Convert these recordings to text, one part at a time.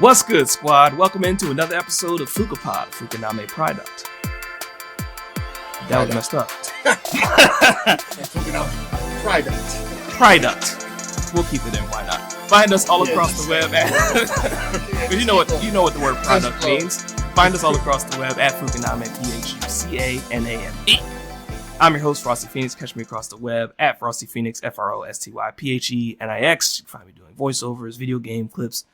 What's good, squad? Welcome into another episode of Phuca-Pod, Phuca-Name product. That was messed up. Product. We'll keep it in. Why not? Find us all across the web at you know what the word product means. Find us all across the web at Phuca-Name, Phucaname. I'm your host, FrostyPhenix. Catch me across the web at FrostyPhenix, FrostyPhenix. You can find me doing voiceovers, video game clips,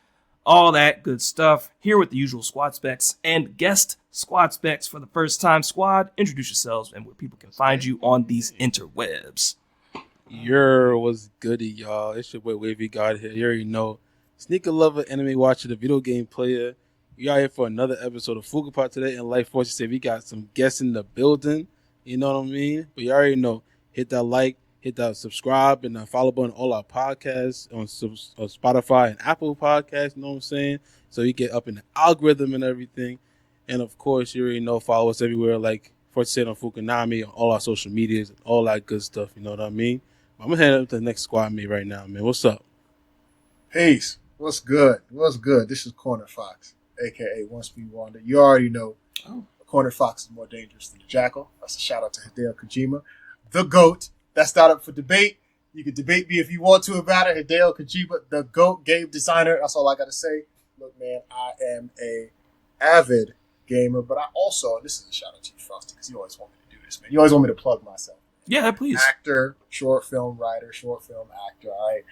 all that good stuff. Here with the usual squad specs and guest squad specs for the first time. Squad, introduce yourselves and where people can find you on these interwebs. What's goody, y'all? It's your boy Wavy God here. You already know. Sneaker lover, anime watcher, the video game player. We are here for another episode of Phuca-Pod today. And like Fortune said, we got some guests in the building. You know what I mean? But you already know. Hit that like, hit that subscribe, and follow on all our podcasts on Spotify and Apple Podcasts. You know what I'm saying? So you get up in the algorithm and everything. And of course, you already know, follow us everywhere. Like Fortune said, on Phuca-Name, on all our social medias, and all that good stuff. You know what I mean? I'm going to head up to the next squad mate right now, man. What's up? Peace. What's good? What's good? This is CorneredFOX, a.k.a. One Speed Wonder. You already know CorneredFOX is more dangerous than the Jackal. That's a shout out to Hideo Kojima, the GOAT. That's not up for debate. You can debate me if you want to about it. Hideo Kojima, the GOAT game designer. That's all I got to say. Look, man, I am a avid gamer, but I also, this is a shout out to you, Frosty, because you always want me to do this, man. You always want me to plug myself. Yeah, please. Actor, short film writer, short film actor. All right.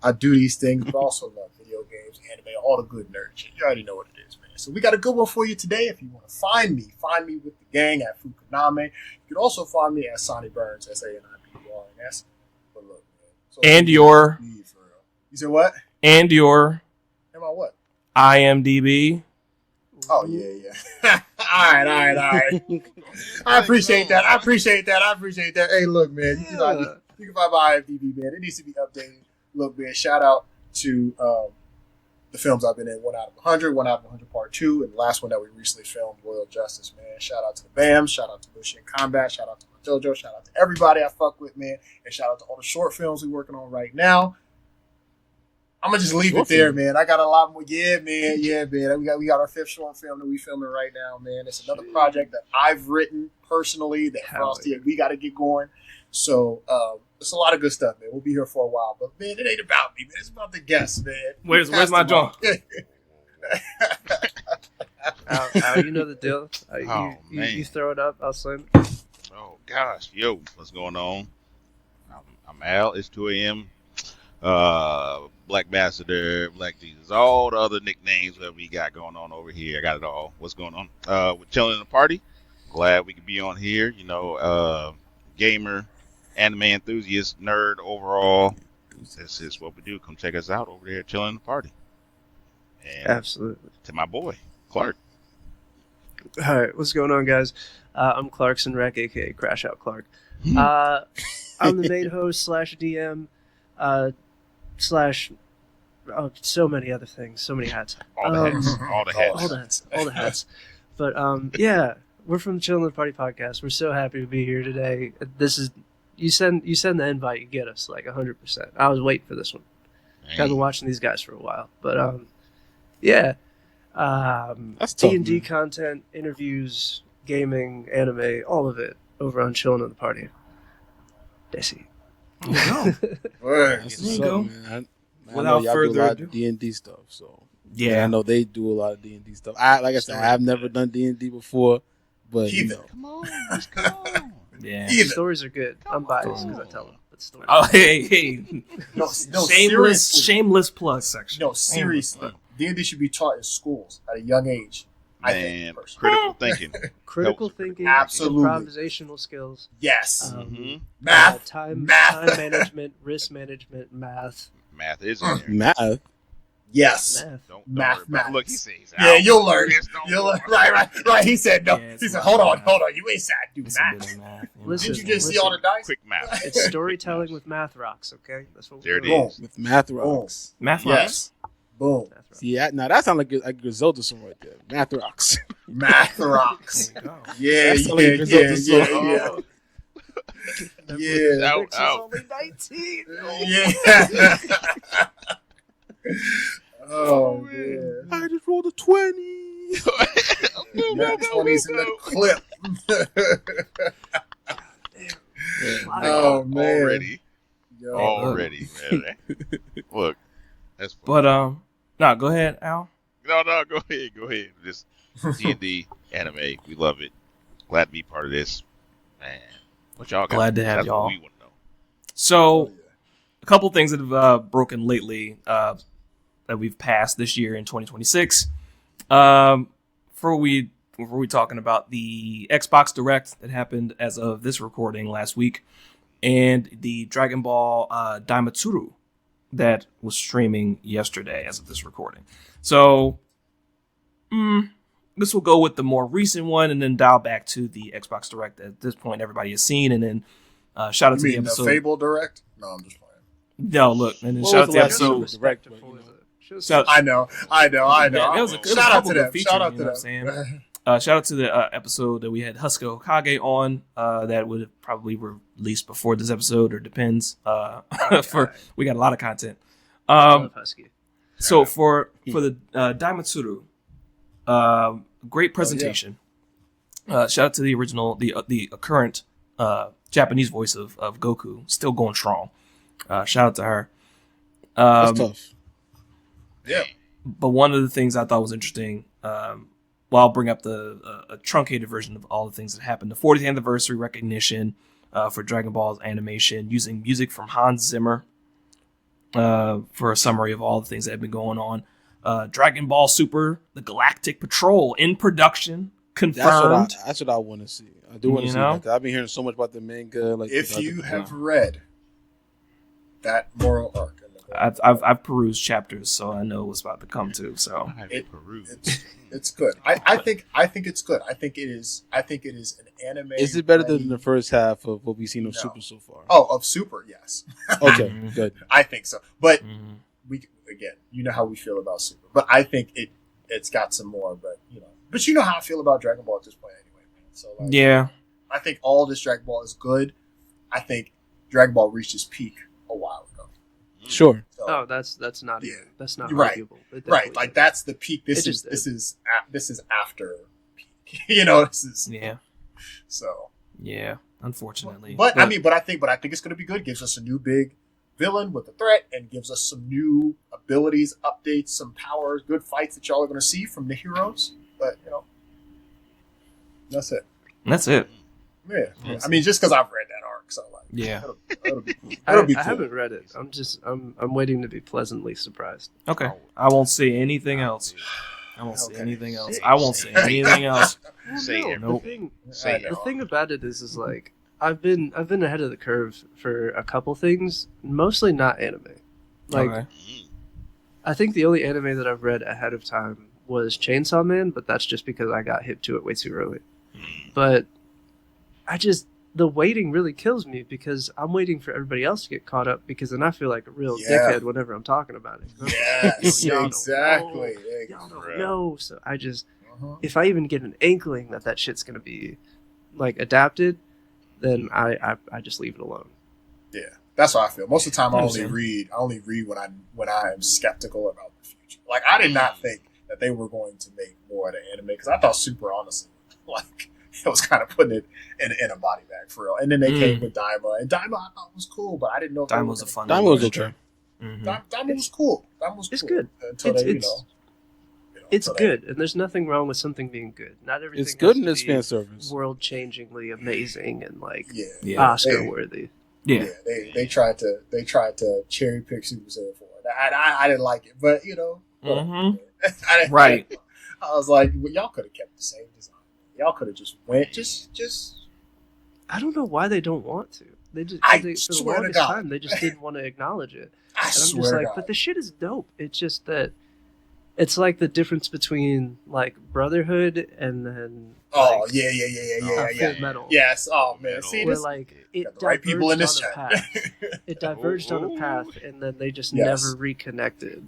I do these things, but also love video games, anime, all the good nerd shit. You already know what it is, man. So we got a good one for you today. If you want to find me with the gang at Phuca-Name. You can also find me at Sonny Burns, SANIBURNS. But look, man. So And your... You said what? And your... Am I what? IMDB. Oh, yeah. All right. I appreciate that. Hey, look, man. You can find my IMDb, man. It needs to be updated. Look, man, shout out to the films I've been in. 1 out of 100, 1 out of 100 Part 2, and the last one that we recently filmed, Royal Justice, man. Shout out to the BAMs. Shout out to Bushi and Combat. Shout out to my JoJo. Shout out to everybody I fuck with, man. And shout out to all the short films we're working on right now. I'm gonna just leave it there, man. I got a lot more. Yeah, man. We got our 5th short film that we filming right now, man. It's another project that I've written personally that Frosty and we got to get going. So it's a lot of good stuff, man. We'll be here for a while, but man, it ain't about me, man. It's about the guests, man. Where's my jaw? You know the deal. You throw it up, I'll slam. Oh gosh, yo, what's going on? I'm Al. It's 2 a.m. Black Ambassador, Black Jesus, all the other nicknames that we got going on over here. I got it all. What's going on? We're chilling in the party. Glad we could be on here. You know, gamer, anime enthusiast, nerd overall. This is what we do. Come check us out over there, chilling in the party. And absolutely. To my boy, Clark. All right, what's going on, guys? I'm Clarkson Rec, aka Crash Out Clark. I'm the main host / DM / so many other things, so many hats. All the hats. But yeah, we're from the Chillin in the Party podcast. We're so happy to be here today. This is you send the invite, you get us like 100%. I was waiting for this one. I've been watching these guys for a while, but yeah, that's tough, D&D man. content, interviews, gaming, anime, all of it over on Chillin in the Party. Desi. Word. There you go. Man. I Without know y'all further do a lot ado. of D&D stuff, so Yeah. I know they do a lot of D&D stuff. I've never done D&D before, but you know. Come on. Yeah. The stories are good. I'm biased because I tell them. But stories. Oh, hey. No, Shameless plug section. No, seriously. D&D should be taught in schools at a young age. I think, personally. Critical thinking. Critical thinking, Absolutely. improvisational skills. Yes. Math. Time management, risk management, math. Math is in there. Math. Yes. Don't Math. Look, he says. Yeah, you'll learn. Right. He said no. Yeah, He said, it's hold on. math. You ain't sad. Do It's a math. bit of math. Listen, Did you just see all the dice? Quick math. It's storytelling with math rocks, okay? That's what There we're it doing. is. With math rocks. Math Yes. Boom. Math rocks. See, now that sounds like a Griselda song right there. Math rocks. Math rocks. There you go. Yeah. That sound like a Griselda song. Yeah. Out. It's only 19. Yeah. Oh, man. Next one he's in the clip. Oh man! Already, Yo. already, man. Look, that's funny. But no, go ahead, Al. No, go ahead. Just D&D anime, we love it. Glad to be part of this, man. What y'all got? Glad to have That's y'all. What we want to know. So, a couple things that have broken lately that we've passed this year in 2026. Before we talking about the Xbox Direct that happened as of this recording last week, and the Dragon Ball Daimatsuru that was streaming yesterday as of this recording. So, this will go with the more recent one and then dial back to the Xbox Direct that at this point everybody has seen, and then shout out to the episode. The Fable Direct? No, I'm just playing. No, look, and then What shout out was to the the last episode. Direct? Shout, I know. Yeah, there was a Shout out couple to them. good features, Shout out you to know what them. I'm saying? Shout out to the episode that we had Huska Hokage on. That would have probably released before this episode, or depends. We got a lot of content. I love Husky. So for the Daimatsuru, great presentation. Shout out to the original, the current Japanese voice of Goku, still going strong. Shout out to her. That's tough. Yeah. But one of the things I thought was interesting, I'll bring up a truncated version of all the things that happened. The 40th anniversary recognition for Dragon Ball's animation, using music from Hans Zimmer for a summary of all the things that have been going on. Dragon Ball Super, the Galactic Patrol in production, confirmed. That's what I want to see. I do want to see that. I've been hearing so much about the manga. Like, If you have read that moral arc, I've perused chapters, so I know what's about to come to. So it's good. I think it's good. I think it is an anime. Is it better than the first half of what we've seen of Super so far? Oh, of Super, yes. Okay, good. I think so. But we again, you know how we feel about Super. But I think it's got some more. But you know how I feel about Dragon Ball at this point anyway, man. So yeah, I think all this Dragon Ball is good. I think Dragon Ball reached its peak a while ago. Sure. Oh, that's not that's not right. arguable. Right, like that's the peak. This is after peak. This is so. Yeah, unfortunately. But I think it's going to be good. Gives us a new big villain with a threat, and gives us some new abilities, updates, some powers, good fights that y'all are going to see from the heroes. But that's it. That's it. Yeah. I mean, just because I've read that arc, so it'll be cool. I haven't read it. I'm waiting to be pleasantly surprised. Okay. I won't say anything else. I won't say anything else. I won't say anything else. The thing about it is like I've been ahead of the curve for a couple things, mostly not anime. Like I think the only anime that I've read ahead of time was Chainsaw Man, but that's just because I got hip to it way too early. But the waiting really kills me because I'm waiting for everybody else to get caught up, because then I feel like a real dickhead whenever I'm talking about it. Yes, exactly. Y'all don't know. So I just, if I even get an inkling that shit's going to be like adapted, then I just leave it alone. Yeah, that's how I feel. Most of the time I only read when I am skeptical about the future. Like, I did not think that they were going to make more of the anime, because I thought Super, honestly, like, it was kind of putting it in a body bag for real. And then they came with Daima, and Daima I thought was cool, but I didn't know if Daima was a fun. Daima was okay. Daima was cool. It's good. It's good, and there's nothing wrong with something being good. Not everything. It's good in this fan service. World-changingly amazing and like Oscar-worthy. Yeah, they tried to cherry pick Super Saiyan 4. I didn't like it, but right. I was like, well, y'all could have kept the same design. Y'all could have just went just. I don't know why they don't want to. They just I for the swear to longest God. time they just didn't want to acknowledge it. I And I'm swear just to like, God. but the shit is dope. It's just that it's like the difference between like Brotherhood and then Full Metal. Yes. Oh man. See, where this, like it got the right people in this diverged on a chat. path. It diverged on a path, and then they just Yes. never reconnected.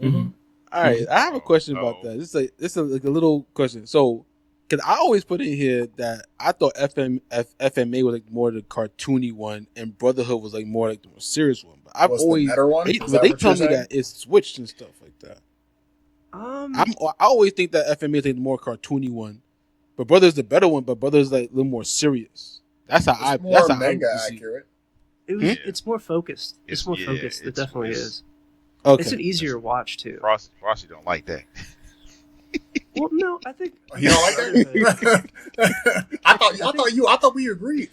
All right, I have a question about that. This is like a little question. So, because I always put in here that I thought FMA was like more the cartoony one, and Brotherhood was like more like the more serious one. But I've Was the always better one? they Is that told what you're me saying? that it's switched and stuff like that. I always think that FMA is like the more cartoony one, But Brother's the better one. But Brother's like a little more serious. That's how It's more That's how manga I see it. accurate. It's more focused. It's more focused. It definitely is. Okay. It's an easier watch too. Frosty don't like that. Well, no, I think You don't like that? I thought we agreed.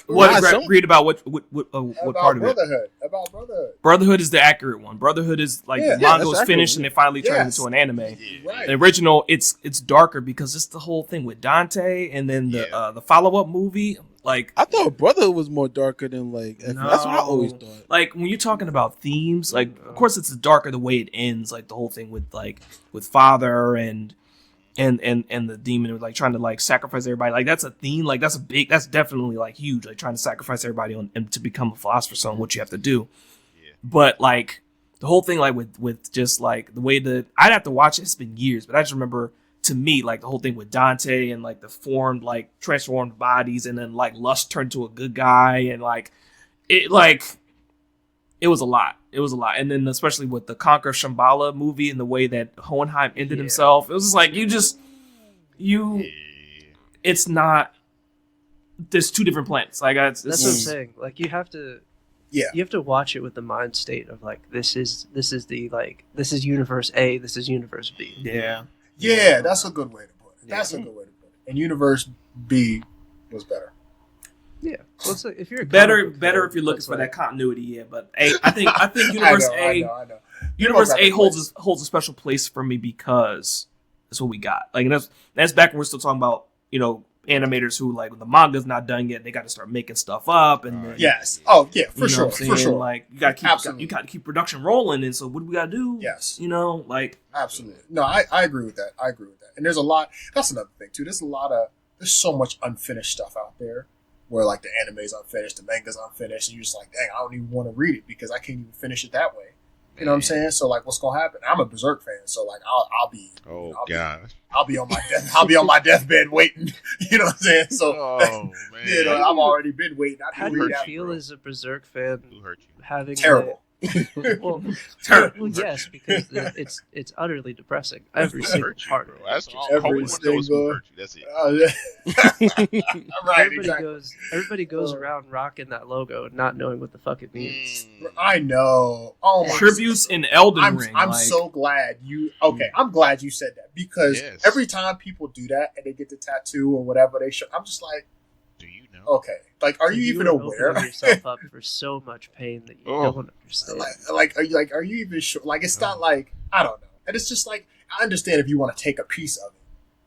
What Nah, some- agreed about what about part of it? Brotherhood? About Brotherhood. Brotherhood is the accurate one. Brotherhood is like Yeah, the yeah, manga that's was accurate. finished and they finally turned it Yes. into an anime. Right. The original, it's darker because it's the whole thing with Dante, and then the follow up movie. Like I thought Brotherhood was more darker than like. That's what I always No. thought. Like when you're talking about themes, like of course it's darker the way it ends, like the whole thing with father and the demon like trying to like sacrifice everybody. Like that's a theme. Like that's definitely like huge. Like trying to sacrifice everybody and to become a philosopher stone, what you have to do. Yeah. But like the whole thing like with just like the way I'd have to watch it. It's been years, but I just remember to me like the whole thing with Dante and like the transformed bodies, and then like Lust turned to a good guy, and like it was a lot. It was a lot. And then especially with the Conquer Shambhala movie and the way that Hohenheim ended himself, it was just like it's not, there's two different planets. Like that's what I'm saying. Like you have to watch it with the mind state of like this is universe A, this is universe B. Yeah. Yeah, that's a good way to put it. That's a good way to put it. And Universe B was better. Yeah. Well, it's like, if you're a Better comic book fan, if you're looking that's for like- that continuity, yeah. But I think Universe I A know. Universe You're A more about holds a special place for me because that's what we got. Like, and that's back when we're still talking about, animators who like when the manga's not done yet, they got to start making stuff up and then, Yes. Oh, yeah, you know for what I'm sure. saying? Like you got Absolutely. to keep production rolling, and so what do we got to do? Yes. Like Absolutely. No, I agree with that. And there's a lot. That's another thing too. There's so much unfinished stuff out there where like the anime's unfinished, the manga's unfinished, and you're just like, dang, I don't even want to read it because I can't even finish it that way. You know what I'm saying? So like, what's gonna happen? I'm a Berserk fan, so like, I'll be on my deathbed waiting. You know what I'm saying? So Oh man. I've already been waiting. How do you feel as a Berserk fan Who hurt you? having Terrible. Well, Terrible. well, yes, because it's utterly depressing. Every Who single hurt you, part bro? of it. That's all. Every All we want to know is who single- hurt you. That's it. Right, exactly. Everybody goes around rocking that logo and not knowing what the fuck it means. I know. Oh my tributes in Elden Ring. I'm like, so glad you. Okay, I'm glad you said that because Yes. every time people do that and they get the tattoo or whatever they show, I'm just like, Do you know? okay, like, are you even are aware? opening yourself up for so much pain that you Oh. don't understand. are you even sure? Like, it's not like I don't know, and it's just like I understand if you want to take a piece of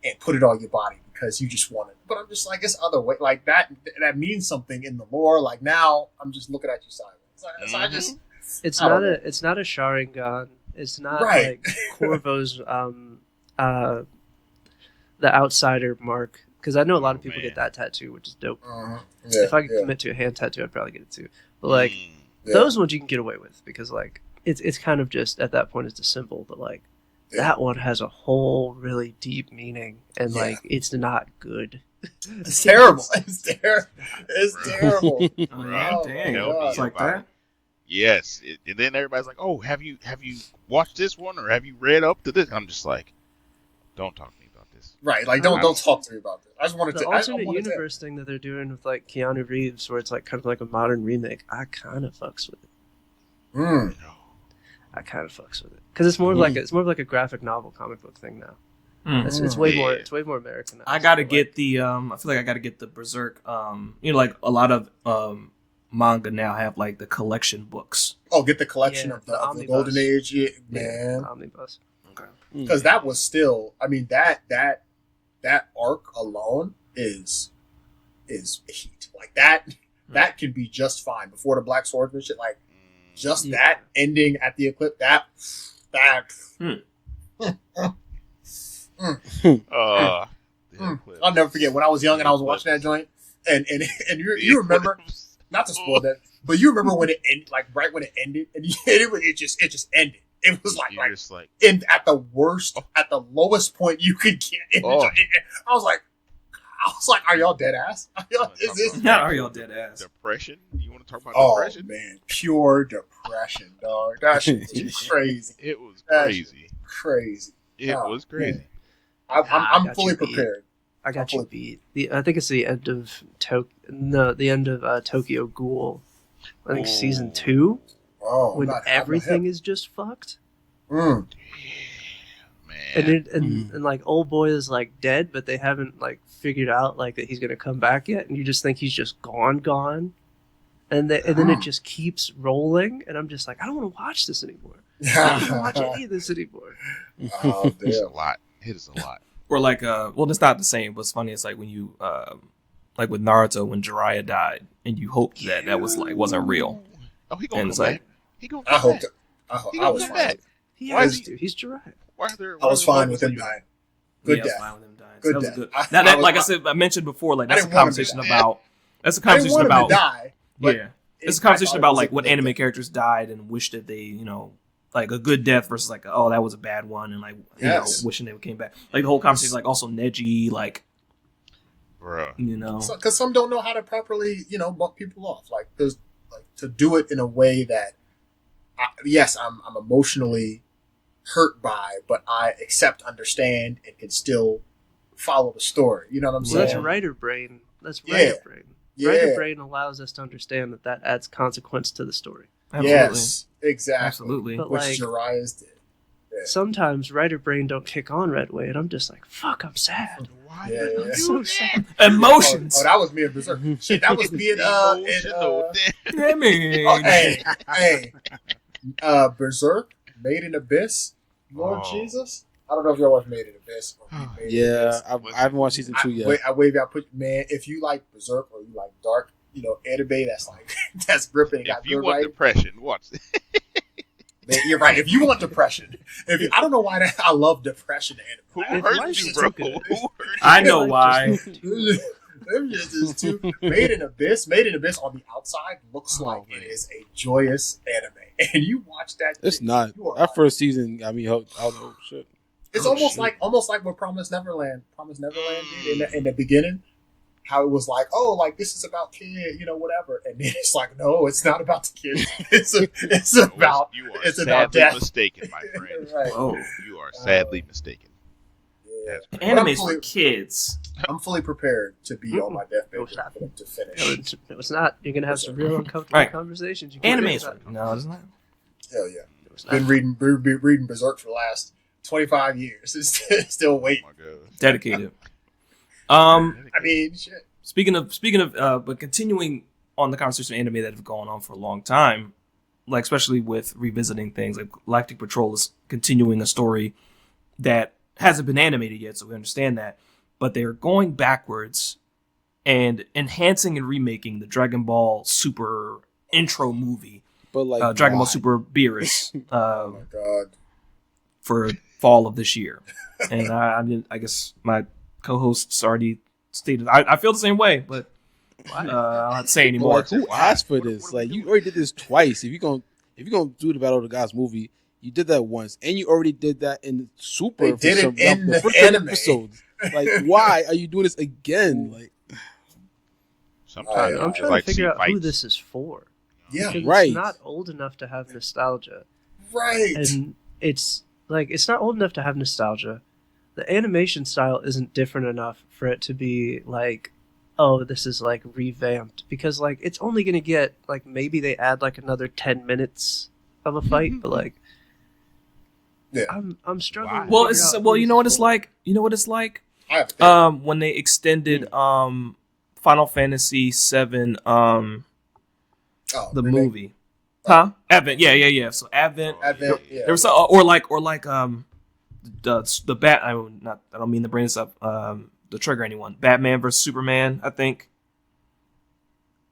it and put it on your body because you just want it, but I'm just like it's other way like that means something in the lore. Like now, I'm just looking at you sideways. So I just It's I not don't a Sharingan. It's not Right. like Corvo's the outsider mark. Because I know a lot of people man. get that tattoo, which is dope. yeah, If I could yeah, commit to a hand tattoo, I'd probably get it too. But like yeah. those ones you can get away with because like it's kind of just at that point it's a symbol, but like Yeah. that one has a whole really deep meaning and Yeah. like it's not good. It's terrible. It's terrible. It's terrible. Oh, yeah, Oh, dang. my Tell God. me It's like about that. it. Yes, and then everybody's like, "Oh, have you watched this one or have you read up to this?" I'm just like, "Don't talk to me about this." Right, like don't talk to me about this. I just wanted The to. I alternate wanted to- universe thing that they're doing with like Keanu Reeves, where it's like kind of like a modern remake, I kind of fucks with it. Mm. No. I kind of fucks with it because it's more of like it's more of like a graphic novel comic book thing now. Mm. It's way more Yeah. it's way more American. I gotta get the I feel like I gotta get the Berserk like a lot of manga now have like the collection books. Oh, get the collection Yeah, of the the omnibus. Golden Age, yeah, Yeah, man. omnibus. Okay. Because that was still. I mean that arc alone is heat. Like that can be just fine before the Black Swordsman shit. Like just Yeah. that ending at the eclipse. That. The Eclipse. I'll never forget when I was young and I was watching that joint, and you remember. Not to spoil that, but you remember when it ended, like right when it ended, and it just ended. It was like You're just like, at the worst, at the lowest point you could get. Oh. I was like, are y'all dead ass? Is this? Not are y'all dead ass? depression? You want to talk about Oh depression? man, pure depression, dog. That shit was crazy, It was That's crazy. crazy. It Oh, was crazy. I'm got fully you beat. prepared. I got you beat. I think it's the end of Tokyo Ghoul. I think season 2. Oh, when everything is just fucked. Mm. Man. And like old boy is like dead, but they haven't like figured out like that he's gonna come back yet, and you just think he's just gone. And then it just keeps rolling, and I'm just like, I don't want to watch this anymore. I don't want to watch any of this anymore. Oh, It's a lot. It is a lot. Or like, well, it's not the same, but it's funny. It's like when you, like with Naruto, when Jiraiya died, and you hoped that was like wasn't real. Oh, he gonna And come it's back. like, He gonna I come hoped. back. I was fine. He has to. He's Jiraiya. I was fine with him dying. Good yeah, I was death. fine with him dying. Good That was death. good. I- Now that, I was- like I said, I mentioned before, like I that's a didn't want him to conversation die. about. That's a I didn't conversation want him about. to die. But Yeah, it's a I conversation thought it about was like a what good anime death. characters died and wish that they, like a good death versus like, oh, that was a bad one, and like Yes. wishing they came back. Like the whole conversation, like also Neji, like Bruh. Because some don't know how to properly, buck people off. Like there's like to do it in a way that, yes, I'm emotionally hurt by, but I accept, understand, and can still follow the story. You know what I'm Well, saying? that's writer brain. That's Yeah. writer brain. Yeah. Writer brain allows us to understand that adds consequence to the story. absolutely, Yes, exactly. absolutely. But Which like Jiraiya's did. Yeah. sometimes writer brain don't kick on red way, and I'm just like, fuck, I'm sad. Why Yeah, did yeah. you I'm do so that? sad. Emotions. Oh, that was me in Berserk. Shit, that was me in Emotional. I mean, hey, Berserk, Made in Abyss, Lord Oh. Jesus. I don't know if y'all watched Made in Abyss. Or Made in Yeah, Abyss. I haven't watched season 2 yet. I wave out. Man, if you like Berserk or you like dark, anime that's like that's gripping. And got If you good want writing, depression, watch this. man, you're right. If you want depression, I don't know why I love depression Who anime. If hurt life's you, so bro? good. Who hurt you? I know why. Them just is too. Made in Abyss on the outside looks like man. it is a joyous anime, and you watch that. It's shit, not. you are That first season got me hooked. I was like, oh shit. It's Oh, almost shit. like what Promised Neverland did in the beginning. How it was like, oh, like this is about kid, whatever, and then it's like, no, it's not about the kid. It's about You are it's about sadly death. mistaken, my friend. Right. Whoa. You are sadly mistaken. Yeah. That's But Anime's for kids. I'm fully prepared to be on my deathbed No, stop. for them to finish. No, it's not. You're gonna have some real uncomfortable Right. conversations. You can't Anime's do for that. no, it's not. Hell yeah. No, it's not. Been reading Berserk for the last 25 years. It's still Oh waiting. my god. Dedicated. I mean, shit. Speaking of, but continuing on the conversation of anime that have gone on for a long time, like especially with revisiting things, like Galactic Patrol is continuing a story that hasn't been animated yet, so we understand that, but they're going backwards and enhancing and remaking the Dragon Ball Super intro movie, But like Dragon why? Ball Super Beerus, Oh my god. for fall of this year, and I guess my co-hosts already stated I feel the same way, but I'll not say But anymore. like, who asked for this? Like, you already did this twice. If you're gonna do the Battle of the Gods movie, you did that once, and you already did that in Super. They did it in the first anime. episodes. Like, why are you doing this again? Like, Sometimes I'm I trying like to figure see out who fights. this is for. Yeah. Because Right. It's not old enough to have nostalgia, Right. and it's not old enough to have nostalgia. The animation style isn't different enough for it to be like, oh, this is like revamped, because like it's only gonna get like maybe they add like another 10 minutes of a fight, but like, Yeah. I'm struggling. to Well, figure it's out well, who you this know what is it's for. like. You know what it's like. I have a thing. When they extended Final Fantasy VII Oh, the remake. movie, huh? Advent, yeah. So Advent. Advent, yeah. There was or like the bat. I don't mean to bring this up. The trigger anyone. Batman versus Superman. I think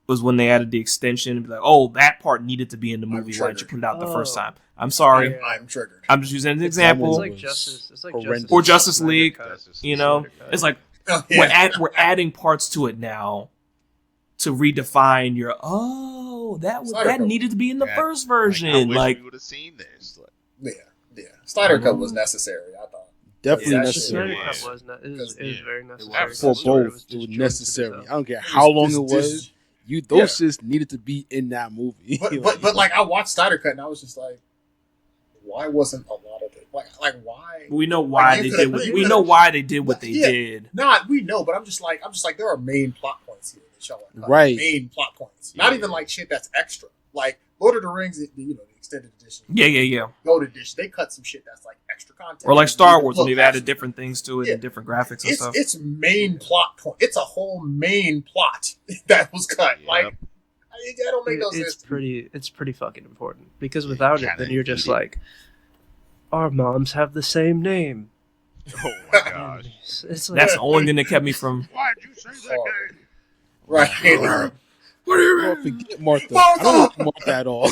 was when they added the extension. Like, oh, that part needed to be in the movie. Why didn't you put it out the first Oh. time? I'm sorry. I'm triggered. I'm just using an It's example. like was Justice. It's like horrendous. Justice Or Justice Snyder League, cut. You know, Snyder cut. it's like Oh, yeah. we're adding parts to it now to redefine your that Snyder Cut. needed to be in the Yeah. first I version. wish Like we would have seen this. Yeah. Snyder Cut was necessary, I thought. definitely Yeah, The necessary. Snyder Yeah. Cut was not. It was Yeah. very necessary. Absolutely. For The story both, was it was disjointed necessary. as I hell. don't care how long it was. This- Those shits needed to be in that movie. but like I watched Snyder Cut and I was just like, why wasn't a lot of it like why? We know why they did. We know why they did what they did. We know, but I'm just like there are main plot points here that show up. Right. Main plot points, not even like shit that's extra. Like Lord of the Rings, the extended edition. Yeah. Golden edition. They cut some shit that's like extra content. Or like Star Wars, when they've added different things to it and different graphics and stuff. It's main plot point. It's a whole main plot that was cut. Yep. Like, I don't make no sense. It's pretty fucking important because without it, then you're just like, our moms have the same name. Oh my gosh! It's like, that's the only thing that kept me from. Why'd you say that name? Right. What do you mean? Forget Martha. I don't like Martha at all.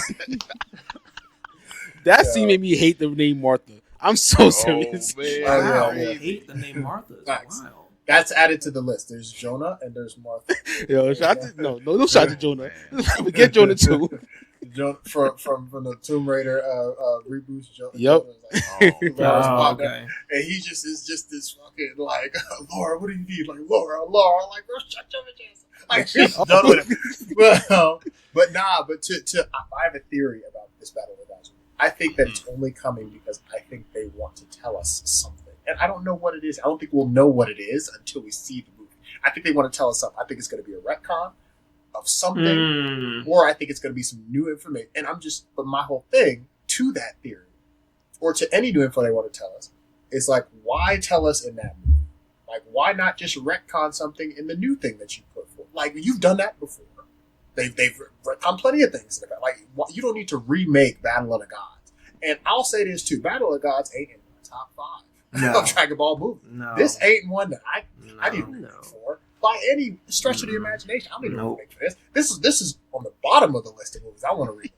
That scene made me hate the name Martha. I'm so serious. Man. Wow, I hate the name Martha. Wow. That's added to the list. There's Jonah and there's Martha. Yo, no shot to Jonah. Forget Jonah too. From the Tomb Raider reboots. Yep. Okay. And he just is just this fucking like, Laura, what do you need? Like Laura, like, bro, shut your ass. Like, she's done with it. But I have a theory about this Battle of the Gods. I think that it's only coming because I think they want to tell us something. And I don't know what it is. I don't think we'll know what it is until we see the movie. I think they want to tell us something. I think it's going to be a retcon of something, or I think it's going to be some new information. And but my whole thing to that theory, or to any new info they want to tell us, is like, why tell us in that movie? Like, why not just retcon something in the new thing that you put forth? Like, you've done that before. They've retconned plenty of things. Like, you don't need to remake Battle of the Gods. And I'll say this too: Battle of the Gods ain't in my top 5 of Dragon Ball movie. No. This ain't one that I didn't remake for by any stretch of the imagination. I don't need to remake for this. This is on the bottom of the list of movies I want to remake.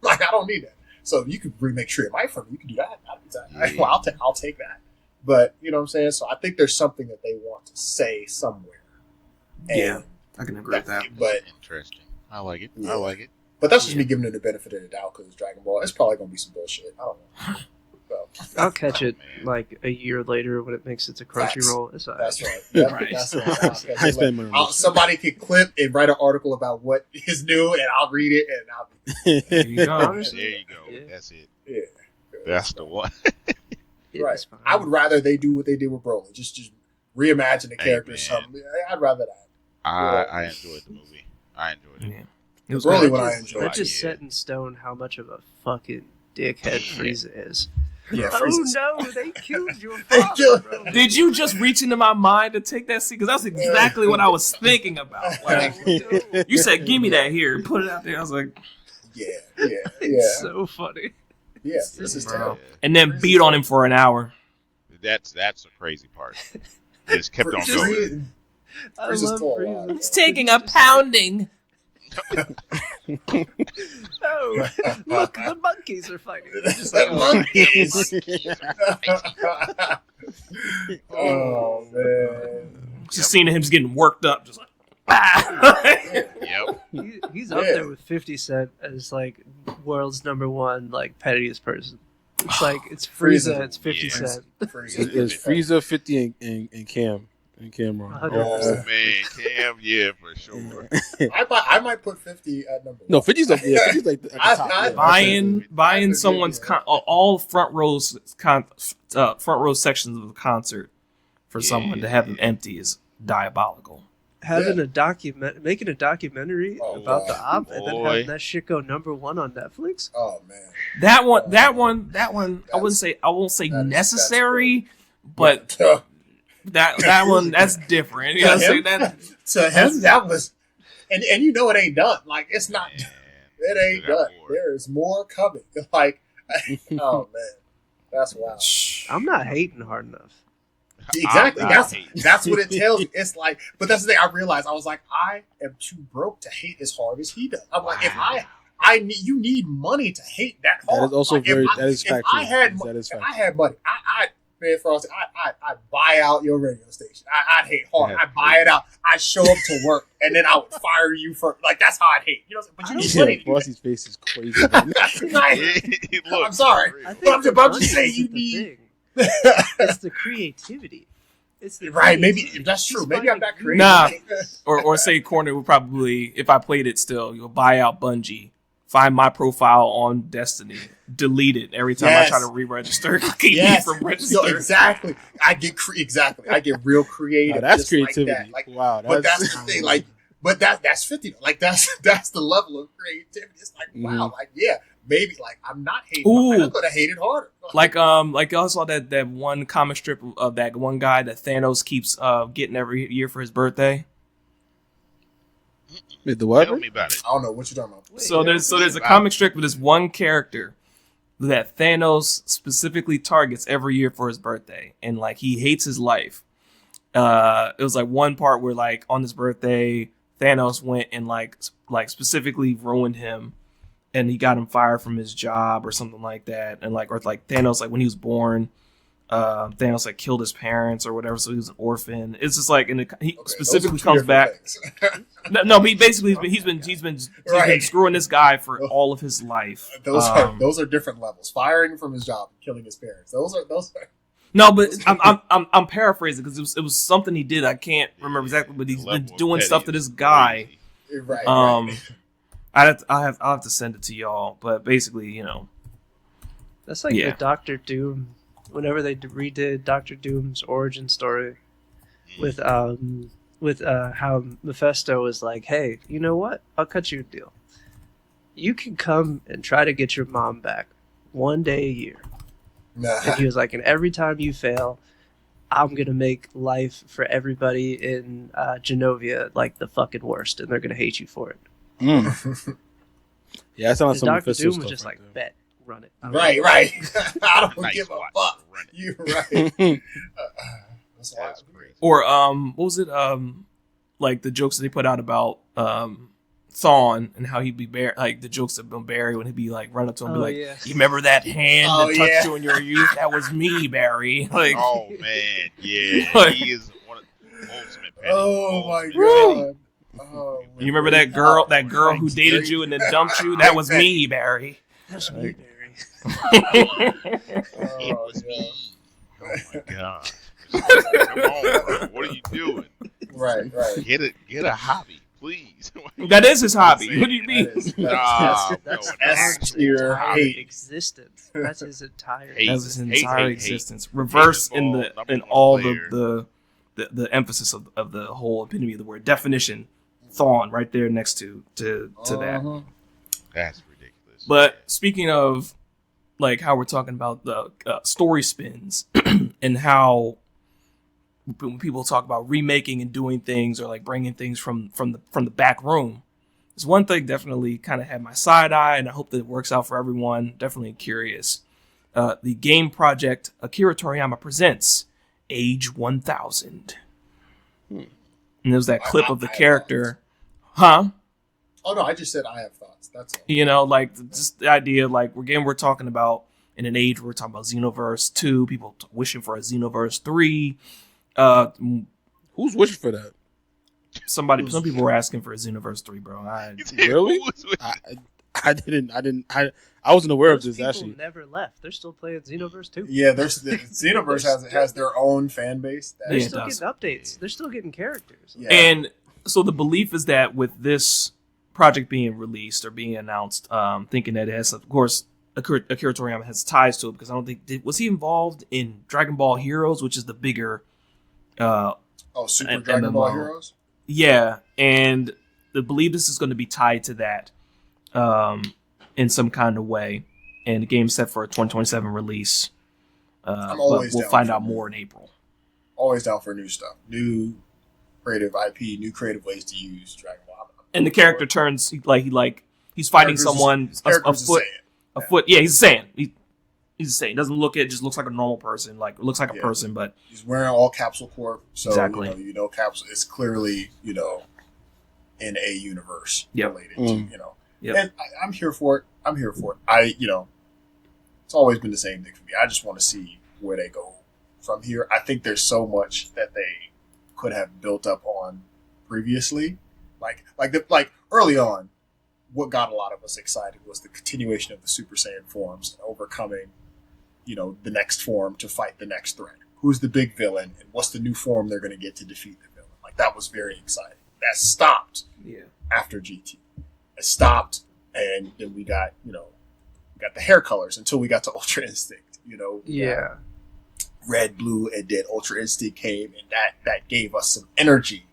Like, I don't need that. So you could remake Tree of Might for me. You can do that. Well, I'll take that. But you know what I'm saying. So I think there's something that they want to say somewhere. And I can agree with that. But interesting. I like it. Yeah. I like it. But that's just me giving it the benefit of the doubt because it's Dragon Ball. It's probably going to be some bullshit. I don't know. So. I'll catch it like a year later when it makes it to Crunchyroll. That's right. That's right. I spend money on somebody could clip and write an article about what is new, and I'll read it, and I'll be there you go. There you go. Yeah. That's it. Yeah. That's the one. Right. I would rather they do what they did with Broly. Just reimagine the characters. I'd rather that. I enjoyed the movie. I enjoyed it. Yeah. It was Broly what I enjoyed. That just set in stone how much of a fucking dickhead Frieza is. Yeah, no, they killed your father, bro. Did you just reach into my mind to take that scene? Because that's exactly what I was thinking about. Like, you said, give me that here. Put it out there. I was like, It's so funny. Yeah, this is terrible. And then beat on him for an hour. That's the crazy part. It just kept on going. I love Frieza. He's taking a pounding. Oh, look, the monkeys are fighting. The monkeys. Oh man! Just seeing him just getting worked up, just like. Yep. He's up there with 50 Cent as like world's #1 like pettiest person. It's like it's Frieza, it's 50 Cent. It's Frieza, 50, and Cam. And Cameron. Oh man, Cam, yeah, for sure. I might put 50 at number 1. No, 50's like 50's like the top. Buying someone's all front row sections of the concert for someone to have them empty is diabolical. Making a documentary about the op and then having that shit go #1 on Netflix. Oh man, that one. I won't say necessary, but. That one, that's different. You know what I'm saying? To him, that was, and you know it ain't done. Like, it's not, it ain't done. There is more coming. Like, oh man, that's wild. I'm not hating hard enough. Exactly. That's what it tells you. It's like, but that's the thing I realized. I was like, I am too broke to hate as hard as he does. I'm like, if you need money to hate that hard. That is also like, that is factual. If I had money, man, Frosty, I'd buy out your radio station. I'd hate hard. I'd buy it out. I'd show up to work, and then I would fire you for, like, that's how I'd hate. You know what I'm saying? But you need money. Frosty's face is crazy. I'm sorry. But I'm just saying you need... It's the creativity. It's the right, maybe, that's true. Maybe I'm not creative. Nah. or say Corner would probably, if I played it still, you'll buy out Bungie, find my profile on Destiny, deleted every time I try to re-register. From register. Yo, exactly. I get real creative. That's creativity. Like that. Like, wow. But that's the thing. Like, but that's 50. Like that's the level of creativity. It's like wow. Like maybe like I'm not hating. I could have hated harder. Like I saw that one comic strip of that one guy that Thanos keeps getting every year for his birthday. Wait, the what? Tell me about it. I don't know what you're talking about. So there's a comic strip with this one character that Thanos specifically targets every year for his birthday, and like he hates his life. It was like one part where like on his birthday, Thanos went and like specifically ruined him, and he got him fired from his job or something like that, and like Thanos like when he was born. Thanos like killed his parents or whatever, so he was an orphan. It's just like, he specifically comes back. no, he basically he's been screwing this guy for all of his life. Those are different levels. Firing him from his job and killing his parents. Those are. No, but I'm paraphrasing because it was something he did. I can't remember exactly, but he's been doing stuff to this guy. Right. I'll have to send it to y'all, but basically, that's like the Doctor Doom. Whenever they redid Doctor Doom's origin story, with how Mephisto was like, "Hey, you know what? I'll cut you a deal. You can come and try to get your mom back one day a year." And he was like, "And every time you fail, I'm gonna make life for everybody in Genovia like the fucking worst, and they're gonna hate you for it." Yeah, that sounds like Doctor Doom was just like, "Bet." Run it. Right. I don't give a fuck. You're right. That's crazy. Or what was it? Like the jokes that they put out about Thawne and how he'd be like the jokes that Barry when he'd be like run up to him and be like, "You remember that hand that touched you in your youth? That was me, Barry." Like, oh man, yeah, he is one of the ultimate petty. Oh my god. Oh, you remember that girl who dated you and then dumped you? That was me, Barry. That's me, Barry. It was me. Oh my god! Come on, bro. What are you doing? Right. Get a hobby, please. That is his hobby. What do you mean? That's your hate existence. That's his entire. That's his entire existence. Reverse in all the emphasis of the whole epitome of the word definition. Thawne right there next to that. That's ridiculous. But speaking of like how we're talking about the story spins and how when people talk about remaking and doing things or like bringing things from the back room, there's one thing definitely kind of had my side eye, and I hope that it works out for everyone. Definitely curious. The game project Akira Toriyama presents Age 1000. And there's that clip of the character. Huh? Oh no, I just said I have thoughts. That's all. Like just the idea, like we're talking about in an age where we're talking about Xenoverse 2, people wishing for a Xenoverse 3. Who's wishing for that? Some people were asking for a Xenoverse 3, bro. Really? I wasn't aware of this actually. People never left. They're still playing Xenoverse 2. Yeah, Xenoverse has their own fan base. They're still getting updates. They're still getting characters. Yeah. And so the belief is that with this project being released or being announced, thinking that it has, of course, Akira Toriyama has ties to it, because I don't think was he involved in Dragon Ball Heroes, which is the bigger Super Dragon Ball Heroes. Yeah, and the belief this is going to be tied to that in some kind of way, and the game's set for a 2027 release. But we'll find out more in April. Always down for new stuff, new creative IP, new creative ways to use Dragon Ball. And the character turns he's fighting someone a foot. Yeah, he's a Saiyan. He's a Saiyan. Doesn't look it. Just looks like a normal person. Like looks like a person, but he's wearing all Capsule Corp. So exactly. Capsule is clearly in a universe related to Yep. And I'm here for it. It's always been the same thing for me. I just want to see where they go from here. I think there's so much that they could have built up on previously. Like early on, what got a lot of us excited was the continuation of the Super Saiyan forms and overcoming, the next form to fight the next threat. Who's the big villain and what's the new form they're going to get to defeat the villain? Like that was very exciting. That stopped after GT. It stopped, and then we got got the hair colors until we got to Ultra Instinct. You know, Yeah. Red, blue, and then Ultra Instinct came, and that gave us some energy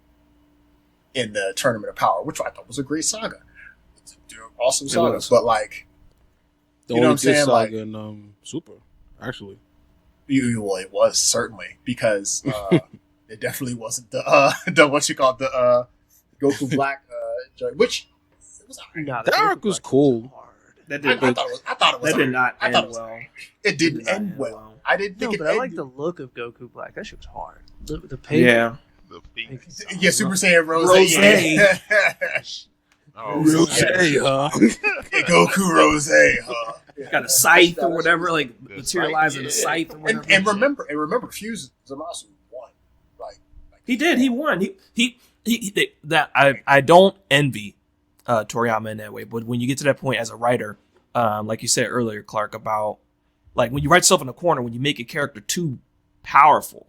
in the Tournament of Power, which I thought was a great saga. It's an awesome saga, but like, The you know only what I'm saying? good Like, saga in Super, actually. well, it was certainly because it definitely wasn't the what you call the Goku Black joint, which it was alright. No, That arc was cool. That I did, thought it was that did alright. not I end thought it was well. alright. It didn't not end end well. well. I didn't No, think but it I like ended. the look of Goku Black. That shit was hard. The pink. Yeah. The pink. Yeah, Super Saiyan Rose. Rose. Yeah. Oh, Rose, Yeah, Goku Rose, huh? Yeah. Got a scythe or whatever, like The materializing a scythe, scythe or whatever. And remember, Fuse Zamasu won. Like He did. He won. I don't envy Toriyama in that way, but when you get to that point as a writer, like you said earlier, Clark, about like when you write yourself in a corner, when you make a character too powerful,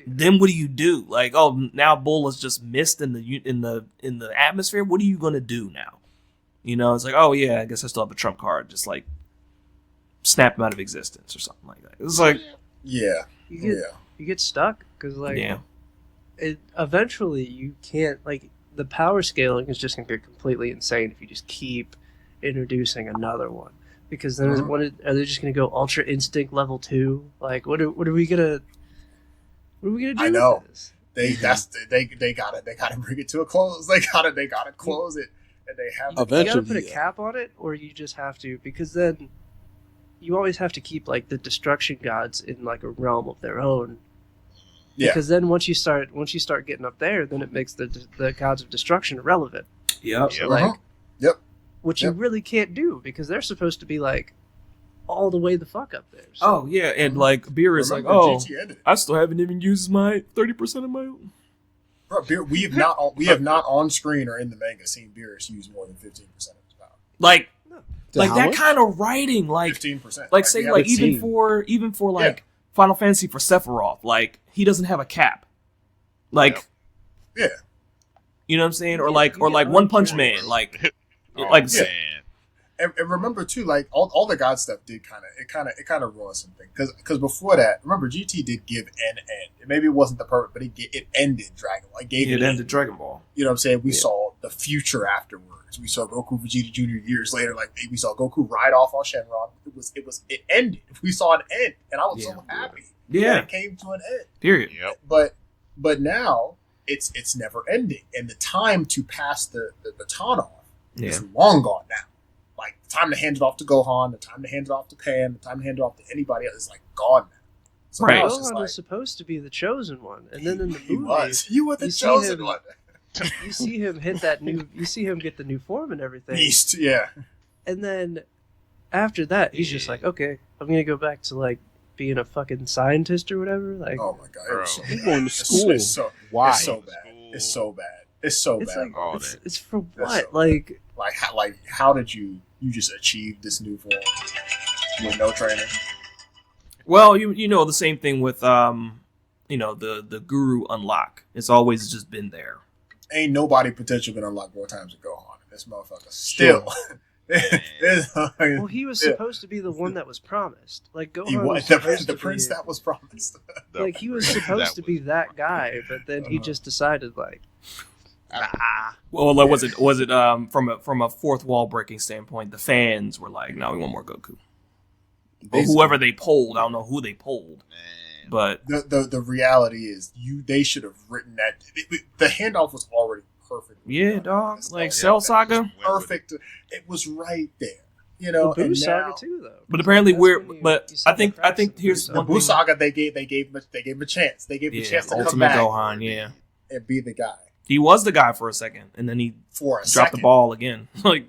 then what do you do? Like, oh, now Bull is just missed in the atmosphere. What are you gonna do now? You know, it's like, oh yeah, I guess I still have a trump card. Just like snap him out of existence or something like that. It's like, yeah, You get stuck because like yeah, eventually you can't, like, the power scaling is just gonna get completely insane if you just keep introducing another one. Because then are they just gonna go Ultra Instinct level 2? Like, what are we gonna do? I know. With this? they gotta bring it to a close. They gotta close it, and they have You gotta Eventually, put a cap on it, or you just have to, because then you always have to keep like the destruction gods in like a realm of their own. Yeah. Because then once you start getting up there, then it makes the gods of destruction irrelevant. yep. Yep. Like, which you Yep. really can't do because they're supposed to be like all the way the fuck up there. So, Oh yeah, and like Beer is like, Remember, oh, GT ended it. I still haven't even used my 30% of my. Bro, we have not on screen or in the manga seen Beerus use more than 15% of his power. Like How that much? kind of writing, like 15%. like say like 15. even for like Final Fantasy for Sephiroth, like he doesn't have a cap. Like Yeah. you know what I'm saying? Or like One Punch Man, like like Yeah. And remember too, like all the God stuff did kind of ruin something because before that, remember GT did give an end. Maybe it wasn't the perfect, but it ended Dragon Ball. It gave it ended Dragon Ball. You know what I'm saying? We saw the future afterwards. We saw Goku Vegeta Jr. years later. Like we saw Goku ride off on Shenron. It ended. We saw an end, and I was so happy. Yeah. that it came to an end. Period. Yep. But now it's never ending, and the time to pass the baton off is long gone now. Like the time to hand it off to Gohan, the time to hand it off to Pan, the time to hand it off to anybody else is like gone now. So Right. now it's just Gohan like, was supposed to be the chosen one, and then in the he movie, was. You were the you see chosen him- one. you see him hit that new. You see him get the new form and everything, Beast, yeah. and then after that, he's just like, okay, I'm gonna go back to like being a fucking scientist or whatever. Like, Oh my god, Bro. it's so, He's going to it's, school. it's so Why? It's so bad. It's so bad. It's so it's bad. like all it's, that. it's for That's what? so Like, how did you just achieve this new form with no training? Well, you know the same thing with the Guru unlock. It's always just been there. Ain't nobody potential gonna unlock more times than Gohan. This motherfucker still. well, he was supposed to be the one that was promised. Like Gohan he was was supposed the to prince be, that was promised. like he was supposed to be that guy, but then he just decided like, Well, like, was it from a fourth wall breaking standpoint? The fans were like, "No, we want more Goku." Or whoever they polled, I don't know who they polled, Man. but The reality is they should have written that. The handoff was already perfect. yeah, dog, like It's Cell Saga. perfect. It was right there. You know, the Boo and Saga now, too, though. But apparently That's we're. when you But see I the think cracks in here's Boo the one Boo thing. Saga they gave him a chance. They gave him a Yeah, chance to come Ultimate back Gohan. Yeah, and be the guy he was the guy for a second, and then he for a dropped second. the ball again. Like,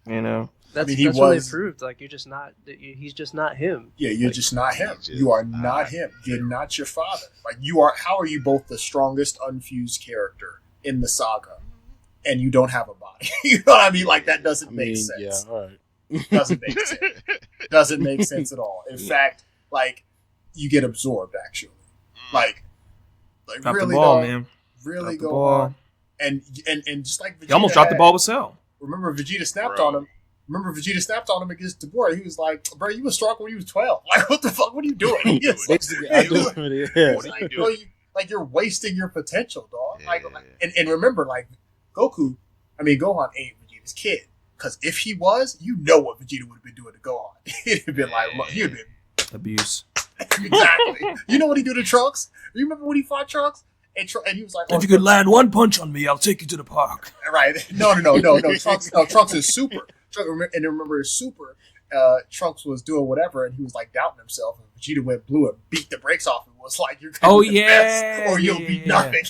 you know. That's, mean, he that's what they was- proved. Like you're just not. He's just not him. Yeah, you're just not him. just You are not not him. You're not your father. Like you are. How are you both the strongest unfused character in the saga, and you don't have a body? You know what I mean? Like that doesn't make sense. Yeah, all right. Doesn't make sense. Doesn't make sense at all. In fact, like you get absorbed. Actually, like Drop really, the ball, dog, man. really Drop the go ball. on. And just like Vegeta He almost dropped the had- ball with Cell. Remember, Vegeta snapped Bro. on him. remember Vegeta snapped on him against Dabura. He was like, "Bro, you was strong when you was 12. Like, what the fuck? What are you doing?" He was like, Basically, I do. Yeah. He's like, "Bro, you're wasting your potential, dog." Like, and remember, like Gohan ain't Vegeta's kid. Because if he was, you know what Vegeta would have been doing to Gohan. He'd have been like, look, he'd have been abuse. Exactly. You know what he did to Trunks? You remember when he fought Trunks? And he was like, if you could land one punch on me, I'll take you to the park. Right. No. Trunks is Super. And remember his Super, Trunks was doing whatever, and he was like doubting himself. And Vegeta went blue and beat the brakes off and was like, "You're gonna be the best, or you'll be nothing."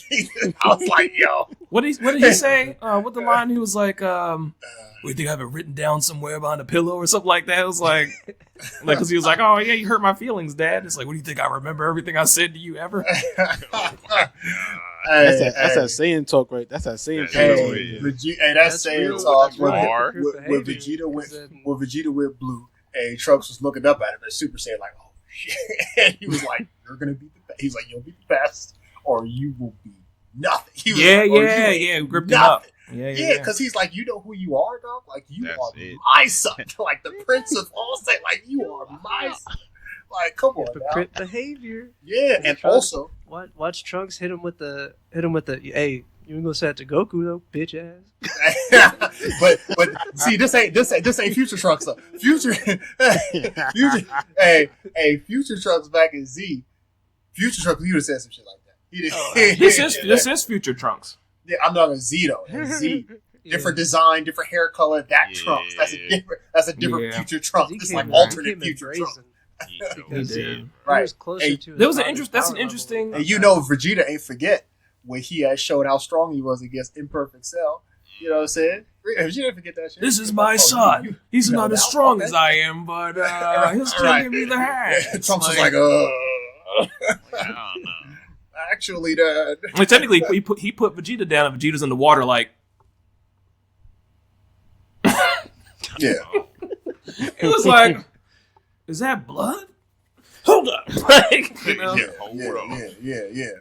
I was like, "Yo, what did he say? What the line? He was like, "We think I have it written down somewhere behind a pillow or something like that." It was like because he was like, "Oh yeah, you hurt my feelings, Dad." It's like, "What do you think? I remember everything I said to you ever?" That's that Saiyan talk, right? That's that Saiyan talk. That's Saiyan talk. Right. When Vegeta went blue, and Trunks was looking up at him, and Super Saiyan like, "Oh shit!" And he was like, "You're gonna be the best." He's like, "You'll be the best, or you will be nothing." He was like, gripped him up. Yeah, because he's like, "You know who you are, dog. Like you are my son, like the Prince of all Saiyans. Like you are my son. Like come on, hypocrite behavior." Yeah, and Trunks, also watch Trunks hit him with the hey. You ain't gonna say that to Goku though, bitch ass. but see, this ain't Future Trunks though. Future Trunks back in Z. Future Trunks, he would have said some shit like that. He did. This is Future Trunks. Yeah, I'm not a Z though. Z, different design, different hair color. That Trunks. That's a different Future Trunks. It's like alternate Future Trunks. Right. Was closer to that's an interesting. And you know, Vegeta ain't forget when he had showed how strong he was against Imperfect Cell. You know what I'm saying? Vegeta didn't forget that shit. This is my son. He's not as strong as I am, but he'll still give me the hand. Trunks was like, actually, Dad. I mean, technically, he put Vegeta down, and Vegeta's in the water, like. Yeah. It was like, is that blood? Hold up. Like, you know? Yeah.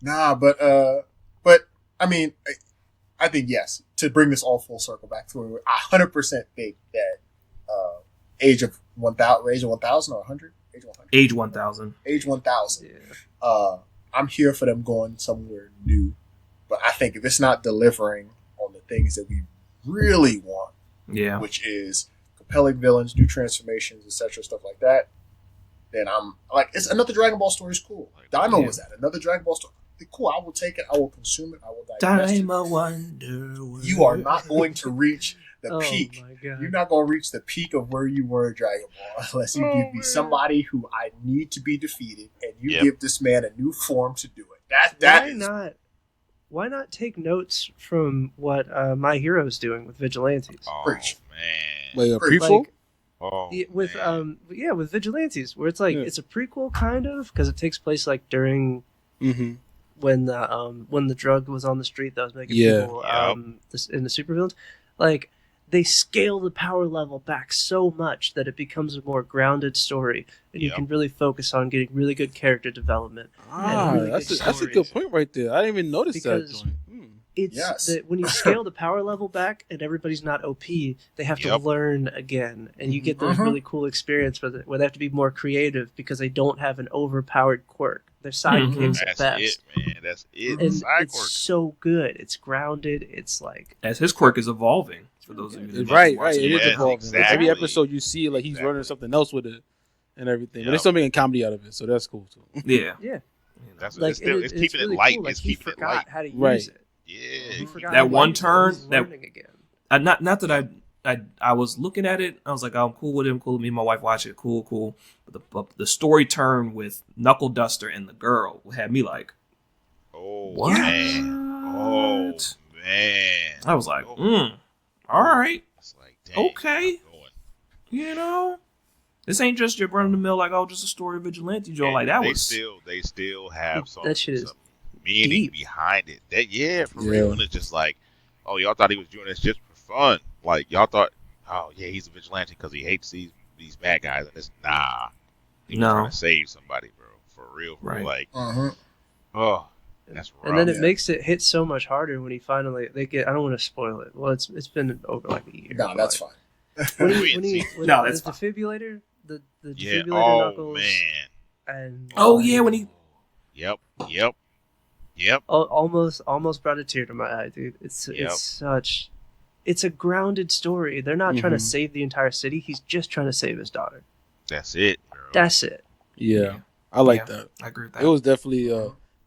Nah, but I mean, I think yes. To bring this all full circle back to where I 100% think that Age of 1000 or 100? Age 1000. Age 1000. Yeah. I'm here for them going somewhere new, but I think if it's not delivering on the things that we really want, which is compelling villains, new transformations, etc., stuff like that, then I'm like, it's another Dragon Ball story is cool. Daima was that another Dragon Ball story. Cool, I will take it. I will consume it. I will digest it. You are not going to reach the peak. You're not going to reach the peak of where you were in Dragon Ball unless you give me somebody who I need to be defeated, and you give this man a new form to do it. Why not take notes from what My Hero's doing with Vigilantes? Oh, Preach. Man. Wait, a prequel? With Vigilantes, where it's like it's a prequel kind of because it takes place like during when the drug was on the street that was making people in the supervillains. Like they scale the power level back so much that it becomes a more grounded story, and you can really focus on getting really good character development. That's a good point right there. I didn't even notice that. It's that when you scale the power level back and everybody's not OP, they have to learn again, and you get those really cool experience where they have to be more creative because they don't have an overpowered quirk. They're sidekicks at best. That's it, man. That's it. And it's so good. It's grounded. It's like as his quirk is evolving. For those of you, right. It is evolving. Exactly. Like every episode, you see like he's learning something else with it and everything. But they're still making comedy out of it, so that's cool too. Yeah. That's like it's keeping it light. Cool. It's keeping it light. How to use it. Yeah. That one turn. Again. Not that I was looking at it. I was like, oh, I'm cool with him. Cool with me and my wife watch it. Cool. But the story turn with Knuckle Duster and the girl had me like, what? Man. I was like, all right. It's like, dang, okay. You know, this ain't just your run of the mill like just a story of Vigilante Joe. Like that they still have some meaning deep behind it. For real. And it's just like, oh, y'all thought he was doing this just for fun. Like y'all thought, oh yeah, he's a vigilante because he hates these bad guys, and it's he was trying to save somebody, bro. For real. Like, oh. That's rough. And then it makes it hit so much harder when he finally I don't want to spoil it. Well, it's been over like a year. No, that's fine. when No, that's the defibrillator, the Yeah. defibrillator Oh knuckles, man. and Oh yeah, when he Yep. almost brought a tear to my eye, dude. It's a grounded story. They're not trying to save the entire city. He's just trying to save his daughter. That's it, bro. That's it. Yeah, I like that. I agree with that. It was definitely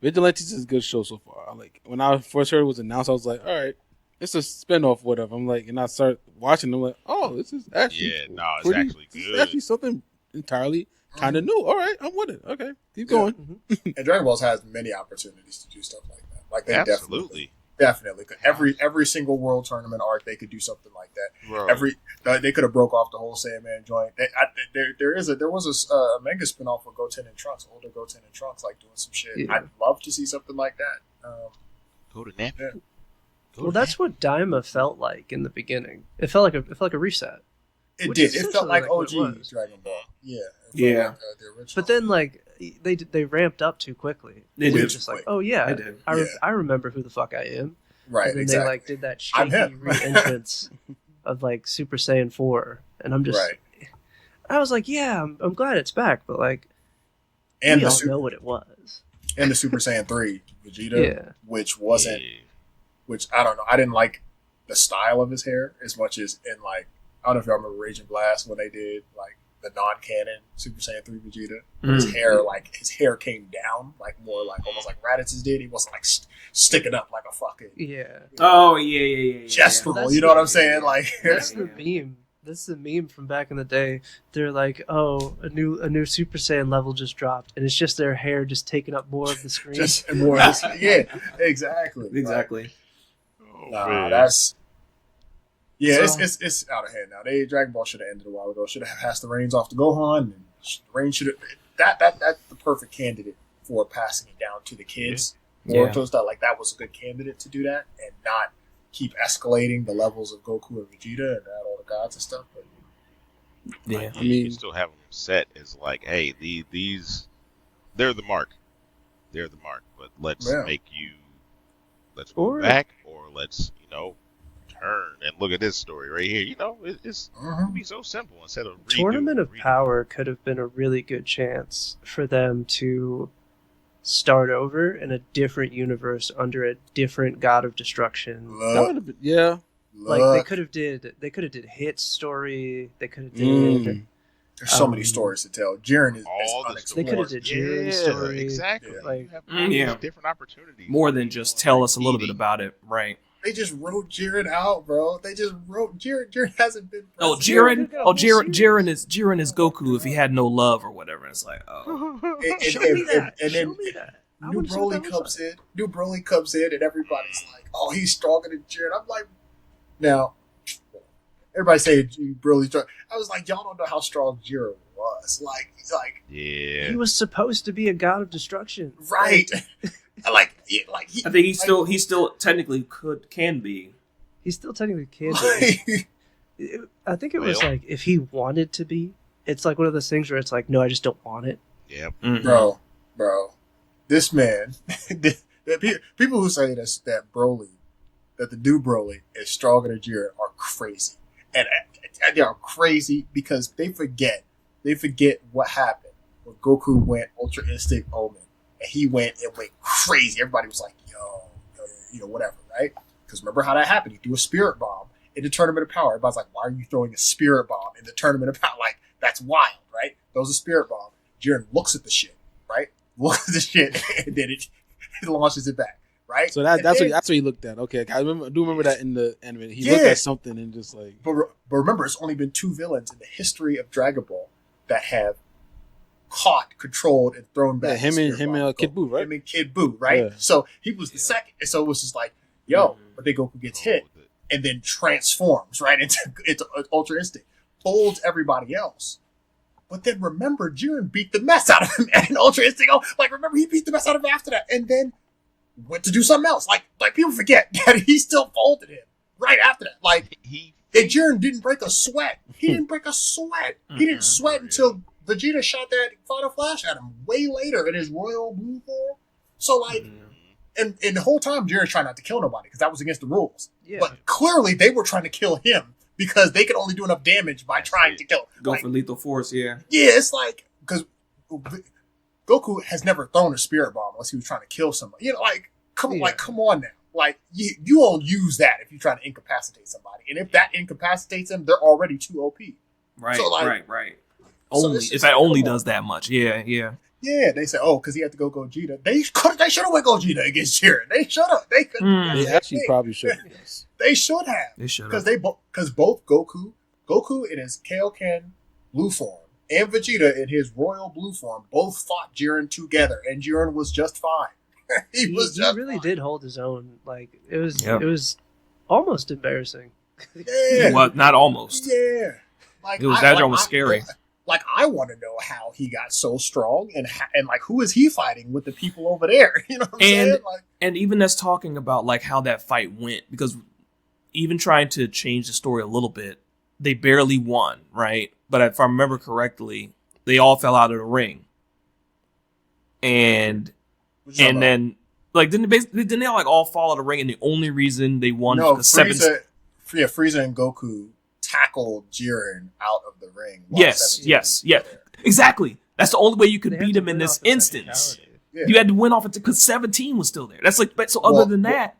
Vigilantes is a good show so far. I like when I first heard it was announced, I was like, all right, it's a spinoff, whatever. I'm like, and I start watching. I'm like, oh, this is actually it's actually good. It's actually something entirely kind of new. All right, I'm with it. Okay, keep going. And Dragon Balls has many opportunities to do stuff like that. Like they Absolutely. definitely. Every single world tournament arc, they could do something like that. Bro. They could have broke off the whole Sandman joint. There was a manga spinoff of Goten and Trunks, older Goten and Trunks, like doing some shit. Yeah. I'd love to see something like that. Go to Nap. Yeah. Well, that's what Daima felt like in the beginning. It felt like a reset. It Which did. is It felt like essentially like what OG it was. Dragon Ball. Yeah. Yeah. Like, the original. But then, like, they ramped up too quickly. They It was did. just like, oh yeah, They did. I remember who the fuck I am. right, And then exactly. they like did that I'm shaky him. re-entrance of like Super Saiyan 4, and I'm just, Right. I was like, yeah, I'm glad it's back, but like, And we the all know what it was. and the Super Saiyan 3 Vegeta, Yeah. which wasn't, which I don't know. I didn't like the style of his hair as much as in like, I don't know if y'all remember Raging Blast when they did like the non-canon Super Saiyan 3 Vegeta. His hair came down like more like almost like Raditz's did. He wasn't like sticking up like a fucking Yeah. Oh yeah. gestural. Well, You know what I'm saying? Like That's the meme. That's the meme from back in the day. They're like, oh, a new Super Saiyan level just dropped, and it's just their hair just taking up more of the screen. just more. Yeah, exactly. Exactly. Nah, that's So- it's out of hand now. Dragon Ball should have ended a while ago. Should have passed the reins off to Gohan, and Reigns should have. That's the perfect candidate for passing it down to the kids. Yeah. Boruto's like that was a good candidate to do that, and not keep escalating the levels of Goku and Vegeta and add all the gods and stuff. But Yeah. I You mean, can still have them set as like, hey, these they're the mark. They're the mark. But let's let's go Or- back, or let's turn and look at this story right here. It's it'd be so simple instead of Tournament of redo. Power could have been a really good chance for them to start over in a different universe under a different God of Destruction. that would have been, yeah. Like they could have did Hit's story. They could have did. There's so many stories to tell. Jiren is All the unexplored. They could have did Jiren's story. Exactly. Yeah. Like, You have all Yeah. these different opportunities. More than just tell us a little bit about it, right? They just wrote Jiren out, bro. They just wrote Jiren. Jiren hasn't been. Oh, present. Jiren is Goku if he had no love or whatever. It's like, oh, show me that. And Show then me that. I New wanna see what Broly that comes was in. New Broly comes in, and everybody's like, "Oh, he's stronger than Jiren." I'm like, now, everybody say Broly's strong. I was like, y'all don't know how strong Jiren was. Like, Yeah. He was supposed to be a God of Destruction. right? like he, I think he still technically can be. He still technically can be. I think it was Well. like if he wanted to be. It's like one of those things where it's like, no, I just don't want it. Yep. bro. This man, people who say that Broly, that the new Broly is stronger than Jiren are crazy, and they are crazy because they forget what happened when Goku went Ultra Instinct Omen, and he went crazy. Everybody was like, yo, whatever, right? Because remember how that happened? He threw a spirit bomb in the Tournament of Power. Everybody's like, why are you throwing a spirit bomb in the Tournament of Power? Like, that's wild, right? Throws a spirit bomb. Jiren looks at the shit, right? Looks at the shit, and then it launches it back, right? So that's then, what he looked at. Okay, I do remember that in the anime. He Yeah. looked at something and just like, But remember, it's only been 2 villains in the history of Dragon Ball that have caught, controlled, and thrown back. him the and spirit bomb. Kid Buu, right? Him and Kid Buu, right? Yeah. So he was the second. And so it was just like, yo, but then Goku gets hit and then transforms right into Ultra Instinct, holds everybody else. But then remember, Jiren beat the mess out of him and Ultra Instinct. Remember he beat the mess out of him after that, and then went to do something else. Like people forget that he still folded him right after that. Like, and Jiren didn't break a sweat. He didn't break a sweat. He didn't sweat until Vegeta shot that Final Flash at him way later in his Royal Blue form. So and the whole time Jiren's trying not to kill nobody because that was against the rules. Yeah. But clearly they were trying to kill him because they can only do enough damage by trying to kill. Go Like, for lethal force, yeah. yeah, it's like because Goku has never thrown a spirit bomb unless he was trying to kill somebody. You know, like come on now. Like you won't use that if you're trying to incapacitate somebody, and if that incapacitates them, they're already too OP. Right, So, like, right. So Only if that only does that much, yeah. Yeah, they say, because he had to go Gogeta. They should have went Gogeta against Jiren. They should have. They could. They actually probably should. Yes. They should have. They should Because have. because both Goku in his Kaioken blue form and Vegeta in his royal blue form both fought Jiren together, and Jiren was just fine. he really did hold his own. Like it was almost embarrassing. Yeah. Well, not almost. Yeah. Like That was scary. I want to know how he got so strong, and like who is he fighting with the people over there? You know what I'm saying? Like, and even us talking about like how that fight went, because even trying to change the story a little bit, they barely won, right? But if I remember correctly, they all fell out of the ring, and then like didn't they all like all fall out of the ring, and the only reason they won was because Frieza and Goku tackled Jiren out of the ring. Yes, exactly. That's the only way you could beat him in this instance. Yeah. You had to win off it because 17 was still there. That's like, but so other than that,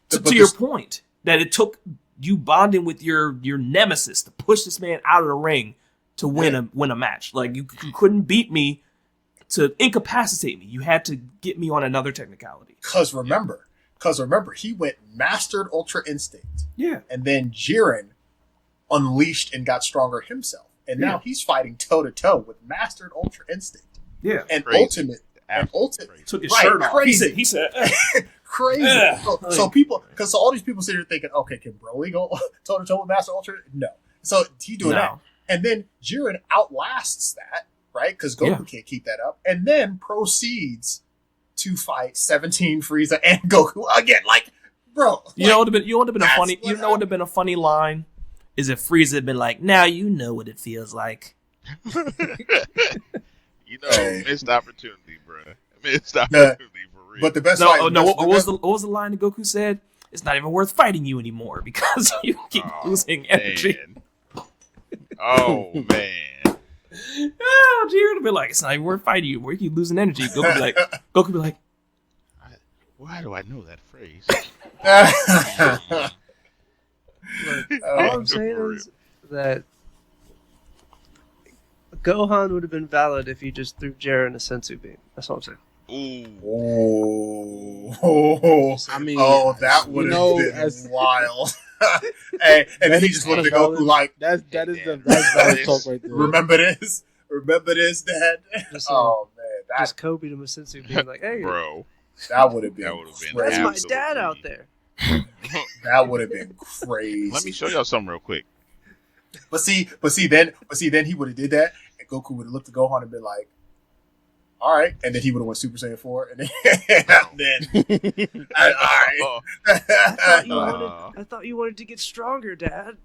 to your point, that it took you bonding with your nemesis to push this man out of the ring to win a match. Like you couldn't beat me to incapacitate me. You had to get me on another technicality. Because remember, he went mastered Ultra Instinct. Yeah, and then Jiren unleashed and got stronger himself, and now he's fighting toe to toe with mastered Ultra Instinct. Yeah, and crazy. ultimate took his shirt off. Crazy. He said crazy. So all these people sit here thinking, okay, can Broly go toe to toe with Master Ultra? No. So he doing that, and then Jiren outlasts that, right? Because Goku can't keep that up, and then proceeds to fight 17 Frieza and Goku again. Like, bro, you know what would have been a funny. You know what would have been a funny line is if Frieza had been like, "Now you know what it feels like." Missed opportunity, bro. Missed opportunity for real. But the best what was the line that Goku said? It's not even worth fighting you anymore because you keep losing energy. Oh man. Jiren would be like, it's not even worth fighting you. Where you keep losing energy. Goku be like, why do I know that phrase? All I'm saying is that Gohan would have been valid if he just threw Jiren a sensu beam. That's all I'm saying. Ooh. I mean, that would have been wild. Hey, and then he just looked at Goku like, that's valid talk right there. Remember this, Dad. Oh man, just Kobe to a sensu beam, like, hey, bro, that would have been. That's my dad out there. That would have been crazy. Let me show y'all something real quick. But see, then he would have did that, and Goku would have looked at Gohan and been like, "All right," and then he would have went Super Saiyan 4, and then, all right. I thought you wanted to get stronger, Dad.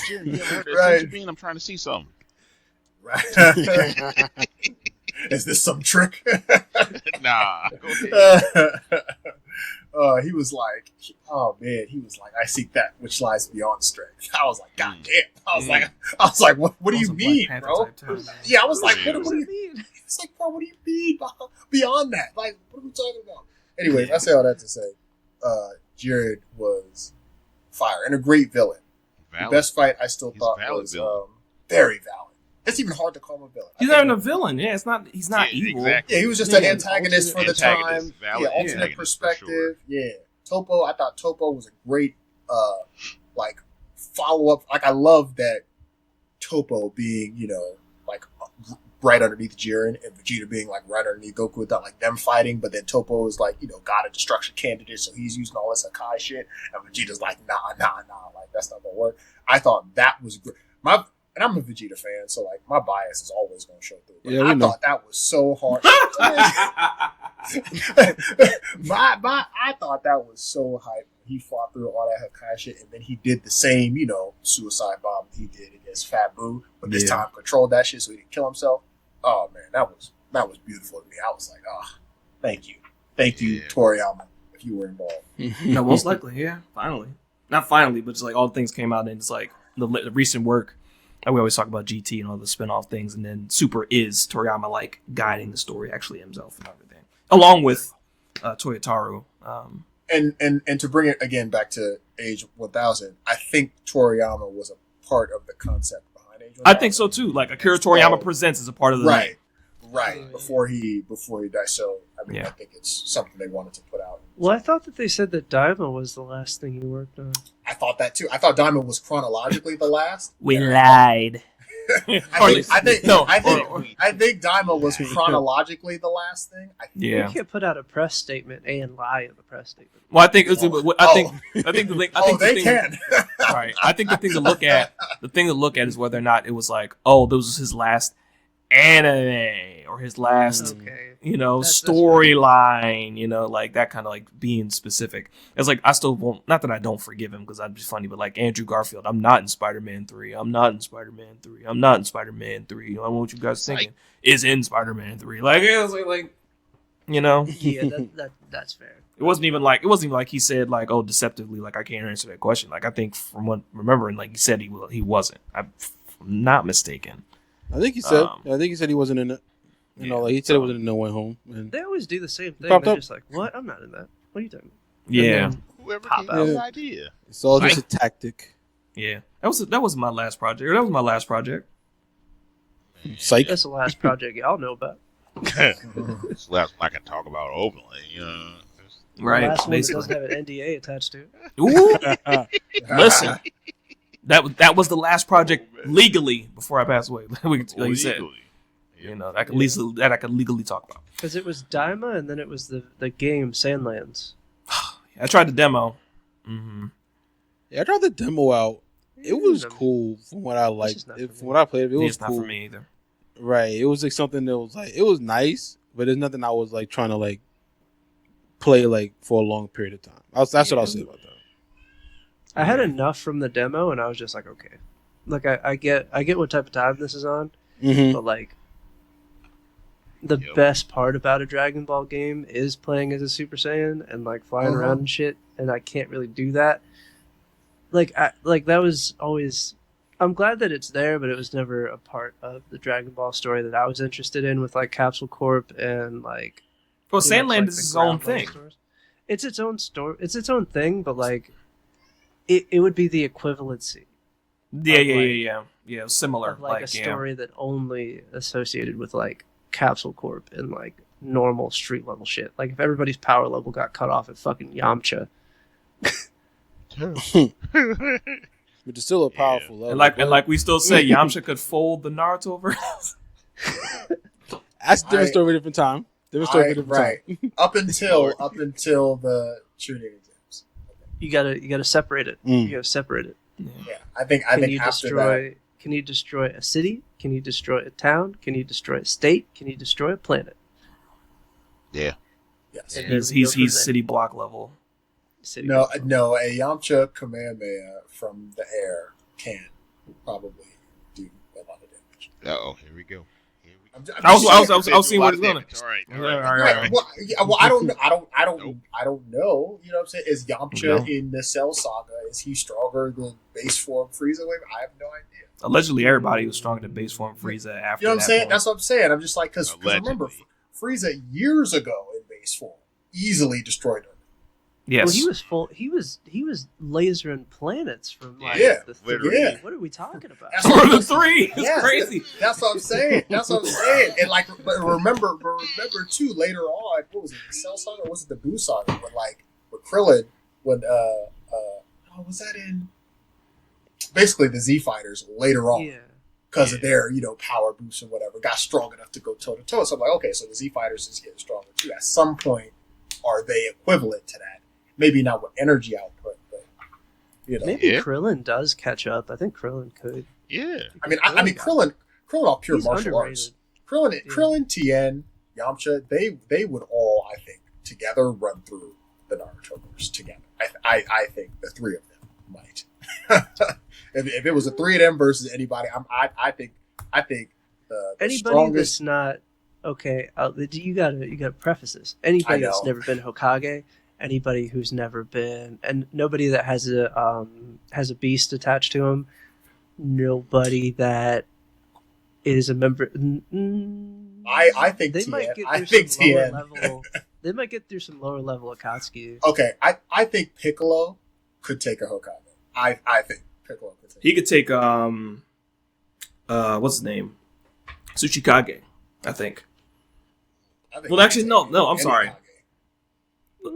Jerry, you ever heard of sensu beam? I'm trying to see something. Right. Is this some trick? Nah. Go ahead. He was like, I seek that which lies beyond strength. I was like, God damn. I was like, what do you mean, bro? Yeah, I was like, what do you mean? It's like, bro, what do you mean beyond that? Like, what are we talking about? Anyways, I say all that to say, Jiren was fire and a great villain. Valid. The best fight I still thought was very valid. It's even hard to call him a villain. He's not even a villain. Yeah, it's not. He's not evil. Exactly. Yeah, he was just an antagonist for the time. Valid alternate perspective. Sure. Yeah, Topo. I thought Topo was a great, follow up. Like, I love that Topo being, right underneath Jiren, and Vegeta being like right underneath Goku. Without like them fighting, but then Topo is like, God of Destruction candidate, so he's using all this Akai shit, and Vegeta's like, nah, like that's not gonna work. I thought that was great. And I'm a Vegeta fan, so like my bias is always going to show through. But I thought that was so hard. I thought that was so hype. He fought through all that Hakai shit, and then he did the same, suicide bomb he did against Fat Boo, but this time controlled that shit so he didn't kill himself. Oh man, that was beautiful to me. I was like, thank you, Toriyama, if you were involved. No, most likely, yeah. Finally. not finally, but just like all the things came out, and it's like the recent work. And we always talk about GT and all the spin-off things, and then Super is Toriyama like guiding the story actually himself and everything, along with Toyotaro. And to bring it again back to Age 1000, I think Toriyama was a part of the concept behind Age 1000. I think so too. Like Akira Toriyama presents as a part of the right, name. right before he died. So I mean, Yeah. I think it's something they wanted to put out. Well, I thought that they said that Daima was the last thing you worked on. I thought that too. I thought Diamond was chronologically the last. We lied. I think Daima was Yeah. chronologically the last thing. Yeah. You can't put out a press statement and lie in the press statement. Well, I think the thing. They can. Right. I think the thing to look at is whether or not it was like, oh, this was his last anime or his last, Okay. That's storyline, like that kind of like being specific. It's like, I still won't, not that I don't forgive him because that'd be funny, but like Andrew Garfield, I'm not in Spider-Man 3. I'm not in Spider-Man 3. I'm not in Spider-Man 3. I don't know what you guys thinking. Is in Spider-Man 3. Like, it was like, Yeah, that's fair. It wasn't even like he said like, oh, deceptively, like I can't answer that question. Like I think from what remembering, like he said he wasn't. I'm not mistaken. I think he said he wasn't in it. Like he said it wasn't in No Way Home. And They always do the same thing. Popped They're up. just like, what? I'm not in that. What are you talking about? Yeah, And then Whoever Pop came out. up with the idea. it's all just a tactic. yeah. That was my last project. That was my last project. Psych. that's the last project y'all know about. It's the last one I can talk about openly. The Right, last one that basically. doesn't have an NDA attached to it. Ooh, listen, that was the last project legally before I passed away. Like you said, that I could legally talk about. Because it was Daima, and then it was the game Sandlands. I tried the demo. Mm-hmm. Yeah, I tried the demo out. It was Mm, cool from what I It's liked. just not for From me. what I played, it was It's cool. not for me either. Right. It was like something that was like, it was nice, but there's nothing I was like trying to like play like for a long period of time. That's what I'll say about that. I had enough from the demo, and I was just like, okay. Like, I get what type of time this is on, Mm-hmm. but like, the Yep. best part about a Dragon Ball game is playing as a Super Saiyan and like flying around and shit, and I can't really do that. Like that was always. I'm glad that it's there, but it was never a part of the Dragon Ball story that I was interested in with like Capsule Corp and like. Well, pretty much, Sandland like, is the its own ground level thing. stores. It's its own story. It's its own thing, but like, it would be the equivalency Yeah. Similar, of like a story that only associated with like Capsule Corp and like normal street level shit. Like if everybody's power level got cut off at fucking Yamcha. But it's still a powerful level. And like we still say, Yamcha could fold the Naruto verse. That's a different story for a different time. Different story for a different time. Up until the shooting exams. You gotta separate it. Mm. You gotta separate it. Yeah, I think Can you after destroy? Can you destroy a city? Can you destroy a town? Can you destroy a state? Can you destroy a planet? Yeah. that, yes. And He's then we go from there. city block level. City No, a Yamcha Kamehameha from the air can probably do a lot of damage. Uh-oh, here we go. I was seeing where it's going. All right. Right. Well, yeah, well, I don't know. I don't Nope. know. You know what I'm saying? Is Yamcha in the Cell Saga? Is he stronger than base form Frieza? I have no idea. Allegedly, everybody was stronger than base form Frieza after You know what I'm that saying? point. That's what I'm saying. I'm just like because remember Allegedly. Frieza years ago in base form easily destroyed him. Yes. Well, he was full. He was lasering planets from like Yeah, the three. literally. What are we talking about? That's For the three. It's Yes, crazy. That's what I'm saying. And like, but remember too. Later on, what was it? The Cell Saga or was it the Buu Saga? When like with Krillin, when was that in? Basically, the Z Fighters later on, Yeah. because of their power boost and whatever, got strong enough to go toe to toe. So I'm like, okay, so the Z Fighters is getting stronger too. At some point, are they equivalent to that? Maybe not with energy output, but Maybe Yeah. Krillin does catch up. I think Krillin could. Yeah. I mean, Krillin off pure He's martial underrated. arts. Yeah. Krillin, Tien, Yamcha, they would all, I think, together run through the Narutoverse together. I think the three of them might. if it was the three of them versus anybody, I think the Anybody strongest. that's not okay. You gotta preface this. Anybody I that's know. never been Hokage anybody who's never been, and nobody that has a beast attached to him, nobody that is a member. I think they Tien. might get I through think some lower Tien. level. They might get through some lower level Akatsuki. Okay, I think Piccolo could take a Hokage. I think Piccolo could take. He could take what's his name? Tsuchikage, I think. Well, actually, no. I'm sorry.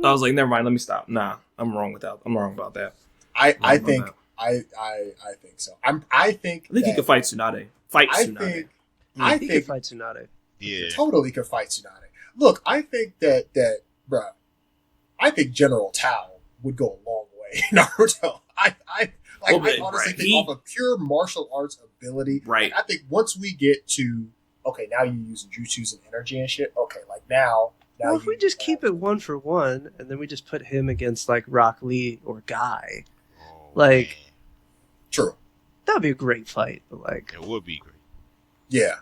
I was like, never mind. Let me stop. Nah, I'm wrong about that. I think so. I think he could fight Tsunade. I think he could fight Tsunade. Yeah. Totally could fight Tsunade. Look, I think that bruh, I think General Tao would go a long way in Naruto. I honestly think off of pure martial arts ability. Right. I think once we get to now you're using jutsus and energy and shit. Okay, like now. Well, if we just keep it 1-for-1, and then we just put him against like Rock Lee or Guy, like, true, that'd be a great fight. But like, it would be great. Yeah.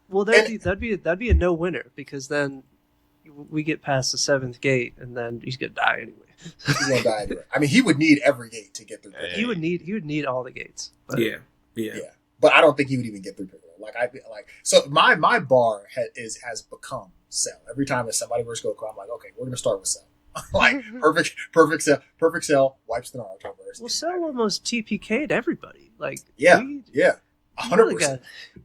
Well, that'd be a no winner, because then we get past the 7th gate, and then he's gonna die anyway. He's gonna die anyway. I mean, he would need every gate to get through. He would need all the gates. But Yeah. But I don't think he would even get through Piccolo. So my bar has become Cell. Every time that somebody versus Goku, I'm like, okay, we're gonna start with Cell. Like perfect Cell wipes the Naruto verse. Well, Cell almost TPK'd everybody. Like, 100%. You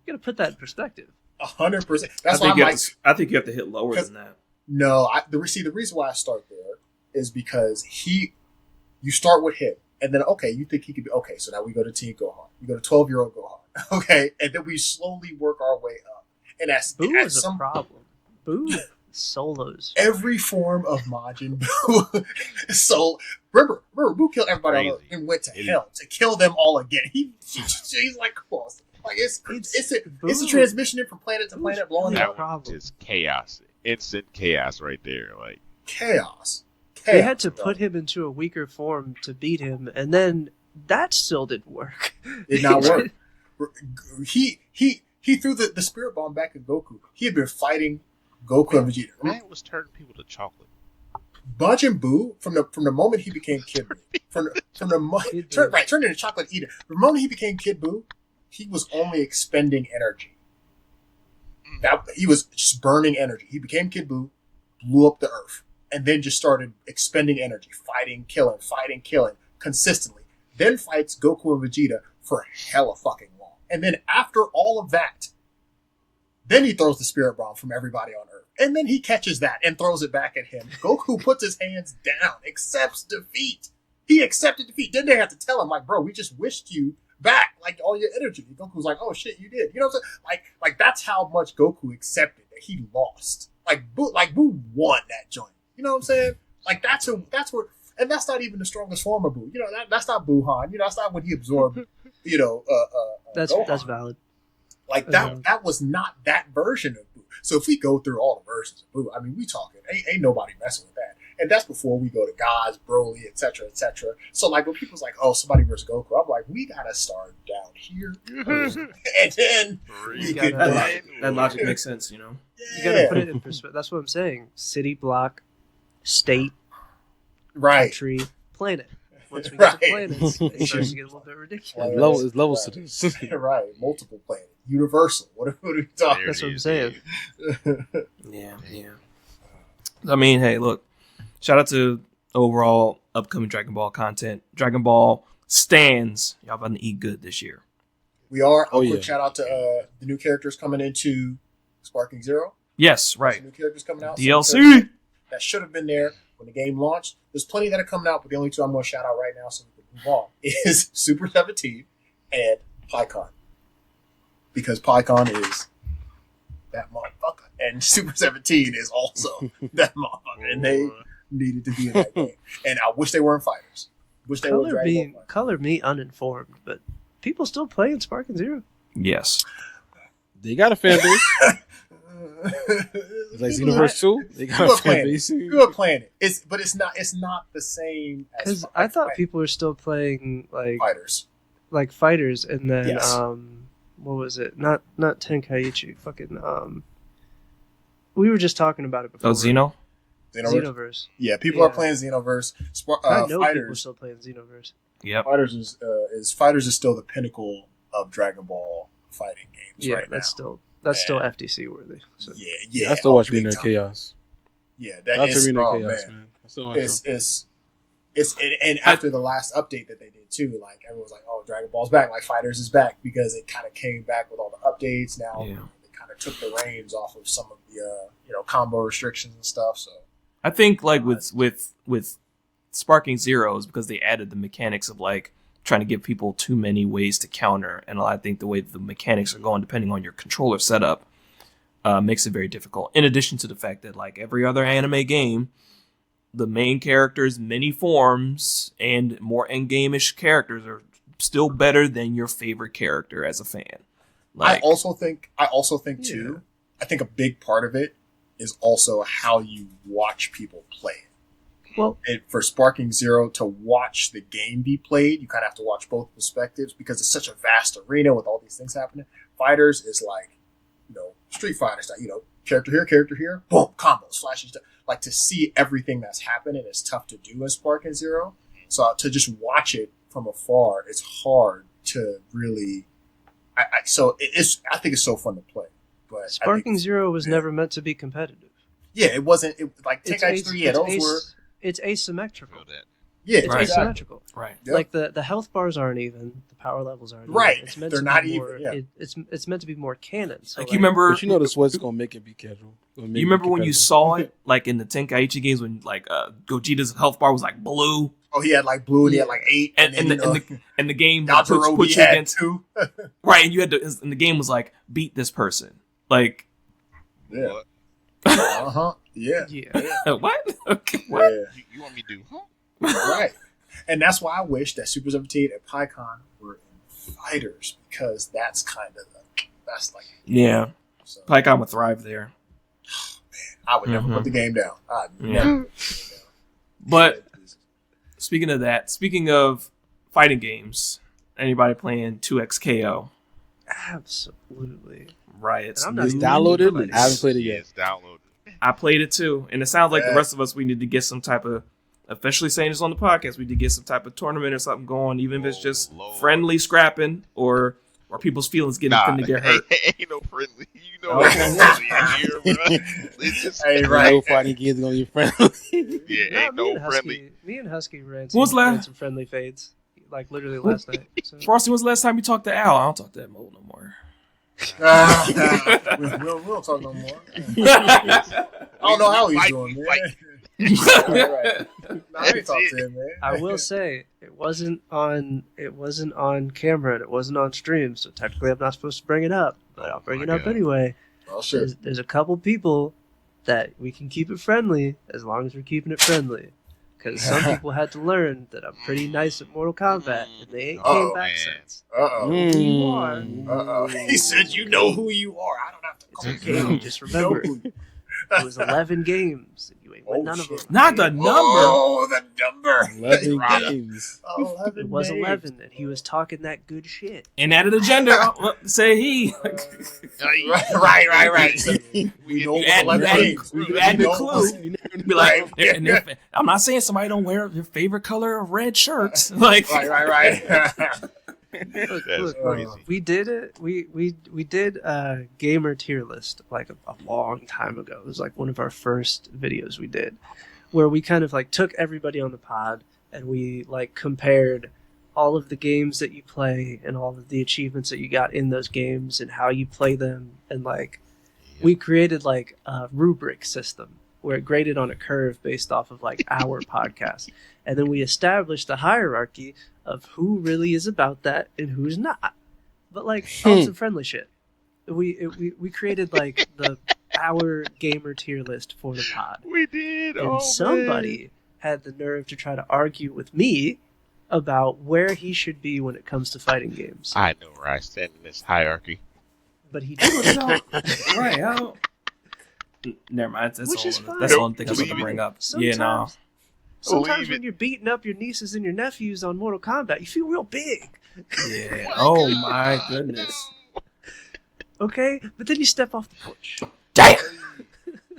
gotta put that in perspective. 100%. That's why I'm like, I think you have to hit lower than that. No, the reason why I start there is because you start with him, and then you think he could be okay. So now we go to Teen Gohan, we go to 12-year-old Gohan, okay, and then we slowly work our way up. And Boo is a problem. Boo solos every form of Majin Buu. So remember, Buu killed everybody on Earth and went to hell to kill them all again. He's like, come on, like it's a transmission in from planet to planet, blowing That up. was just chaos, instant chaos right there. Like chaos. They had to put him into a weaker form to beat him, and then that still didn't work. Did not work. He threw the spirit bomb back at Goku. He had been fighting Goku and Vegeta. Man was turning people to chocolate. Majin Buu, from the moment he became Kid Buu, turned into chocolate eater. From the moment he became Kid Buu, he was only expending energy. He was just burning energy. He became Kid Buu, blew up the Earth, and then just started expending energy, fighting, killing, consistently. Then fights Goku and Vegeta for hella fucking long. And then after all of that, then he throws the spirit bomb from everybody on Earth. And then he catches that and throws it back at him. Goku puts his hands down, accepts defeat. He accepted defeat. Then they have to tell him, like, bro, we just wished you back, like, all your energy. And Goku's like, oh shit, you did. You know what I'm saying? Like that's how much Goku accepted that he lost. Like Buu won that joint. You know what I'm saying? Like that's what, and that's not even the strongest form of Buu. You know, that's not Buuhan. You know, that's not when he absorbed, that's valid. Like that was not that version of Buu. So if we go through all the versions of Buu, I mean, we talking ain't nobody messing with that. And that's before we go to Gods, Broly, etc., etc. So like when people's like, oh, somebody versus Goku, I'm like, we gotta start down here, and then that logic makes sense, you know. You gotta put it in perspective. That's what I'm saying. City, block, state, country, planet. Once we get to planets, it starts to get a little bit ridiculous. Levels to this. Right, multiple planets, universal. What are we talking? That's what I'm saying. Yeah. I mean, hey, look. Shout out to overall upcoming Dragon Ball content. Dragon Ball stands. Y'all about to eat good this year. We are. Quick shout out to the new characters coming into Sparking Zero. Yes, right. New characters coming out. DLC. That should have been there when the game launched. There's plenty that are coming out, but the only two I'm going to shout out right now so we can move on is Super 17 and PyCon. Because PyCon is that motherfucker. And Super 17 is also that motherfucker. And they needed to be in that game. And I wish they weren't fighters. Wish they were Dragon Ball. Color me uninformed, but people still playing Sparking Zero. Yes. They got a fan base. It's like Xenoverse 2. They got a fan base. Good playing it. It's not the same as because I thought people were still playing like fighters, and then what was it? Not Tenkaichi. Fucking we were just talking about it before. Oh, Xeno. Xenoverse. Yeah, people are playing Xenoverse. I know people are Fighters. still playing Xenoverse. Yep. Fighters is still the pinnacle of Dragon Ball fighting games right that's now. still FTC worthy. So. Yeah. I still watch big Arena time. Chaos. Yeah, that That's is Arena oh, Chaos, man. man. I still watch them. And after the last update that they did too, like everyone was like, "Oh, Dragon Ball's back! Like Fighters is back!" Because it kind of came back with all the updates. Now they kind of took the reins off of some of the combo restrictions and stuff. So I think like with Sparking Zeros, because they added the mechanics of like trying to give people too many ways to counter, and I think the way the mechanics are going, depending on your controller setup, makes it very difficult. In addition to the fact that like every other anime game, the main character's many forms and more endgame-ish characters are still better than your favorite character as a fan. Like, I also think too. I think a big part of it is also how you watch people play it. Well, for Sparking Zero to watch the game be played, you kind of have to watch both perspectives because it's such a vast arena with all these things happening. Fighters is like, Street Fighter style, character here, boom, combos, flashy stuff. Like to see everything that's happening is tough to do in Sparking Zero. So to just watch it from afar, it's hard to really. I think it's so fun to play. But Sparking Zero was never meant to be competitive. Yeah, it wasn't. Like Tenkaichi 3, those were. It's asymmetrical. Yeah, it's asymmetrical. Right. Yep. Like the health bars aren't even, the power levels aren't right. Even. It's meant They're to not be even. More, it's meant to be more canon. So like you remember, but the sweat's gonna make it be casual. You remember when you saw it, like in the Tenkaichi games, when like Gogeta's health bar was like blue. Oh, he had like blue, and he had like 8, and the game puts you against 2. Right, and you had to, and the game was like beat this person, like yeah, yeah. What? Okay, what? Yeah. You want me to do? Huh? Right. And that's why I wish that Super 17 and PyCon were in Fighters, because that's kind of yeah. So, PyCon would thrive there. I would never put the game down. I'd never put the game down. But speaking of fighting games, anybody playing 2XKO? Absolutely. Right. It's downloaded. I haven't played it yet. It's downloaded. I played it too, and it sounds like the rest of us, we need to get some type of, officially saying this on the podcast, we need to get some type of tournament or something going, even if it's just friendly scrapping or people's feelings getting to get hurt. Ain't no friendly. Friendly in here, bro. It's just no fighting games gonna be friendly. Yeah, ain't no friendly. Me and Husky ran some friendly fades, like literally last night. So. Frosty, when's the last time you talked to Al? I don't talk to that mole no more. We'll talk no more. I don't know how he's doing, man. Right. I ain't talk to him, man. I will say it wasn't on camera and it wasn't on stream, so technically I'm not supposed to bring it up, but I'll bring it up anyway. Oh, sure. There's a couple people that we can keep it friendly as long as we're keeping it friendly. Because some people had to learn that I'm pretty nice at Mortal Kombat, and they ain't came back since. Uh-oh. Who you are. Uh-oh. He said you know who you are. I don't have to call you. Okay, just remember, it was 11 games, and you ain't win none of them. Not the number. Oh, the number. 11 games. 11 it was names. 11, and he was talking that good shit. And added a gender, say he. Right. So we know You add the clue. Be like, Right. I'm not saying somebody don't wear their favorite color of red shirts. Like, right. Look, we did it. We did a gamer tier list like a long time ago. It was like one of our first videos we did, where we kind of like took everybody on the pod and we like compared all of the games that you play and all of the achievements that you got in those games and how you play them, and like we created like a rubric system where it graded on a curve based off of like our podcast, and then we established a hierarchy of who really is about that and who's not, but like on some friendly shit. We created like our gamer tier list for the pod. We did. And somebody had the nerve to try to argue with me about where he should be when it comes to fighting games. I know where I stand in this hierarchy. But he did. right? I don't. Never mind. That's the only thing I was going to bring up. Sometimes when you're beating up your nieces and your nephews on Mortal Kombat, you feel real big. Yeah. Oh my goodness. Okay, but then you step off the porch.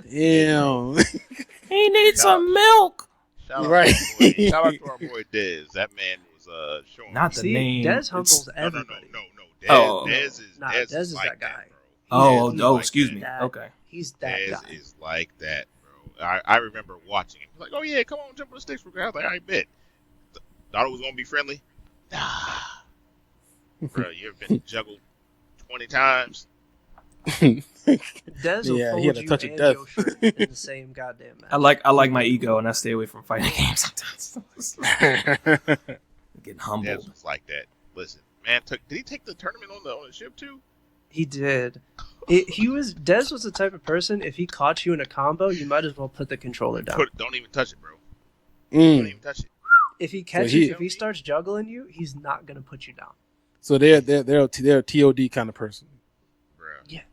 Damn. He needs some milk. Shout out, Right. shout out to our boy Dez. That man was showing. Not the See, name. Dez humbles It's- everybody. No. Dez, Oh. Dez is Nah, Dez, Dez is like that guy. bro. Oh, Dez is oh, like excuse that. me. That- Okay. He's that Dez guy. is like that, bro. I remember watching him. He's like, oh yeah, come on, jump on the sticks. I was like, I bet. Thought it was gonna be friendly. Nah, bro. You ever been juggled 20 times? Dez will Yeah, fold he had a you touch of and death. your shirt in the same goddamn match. I like my ego, and I stay away from fighting games sometimes. Getting humbled. Dez was like that. Listen, man, did he take the tournament on the ship too? He did. Dez was the type of person, if he caught you in a combo, you might as well put the controller down. Don't even touch it, bro. Don't Mm. even touch it. If he catches he- you, if he starts juggling you, he's not gonna put you down. So they're a TOD kind of person. Bro. Yes.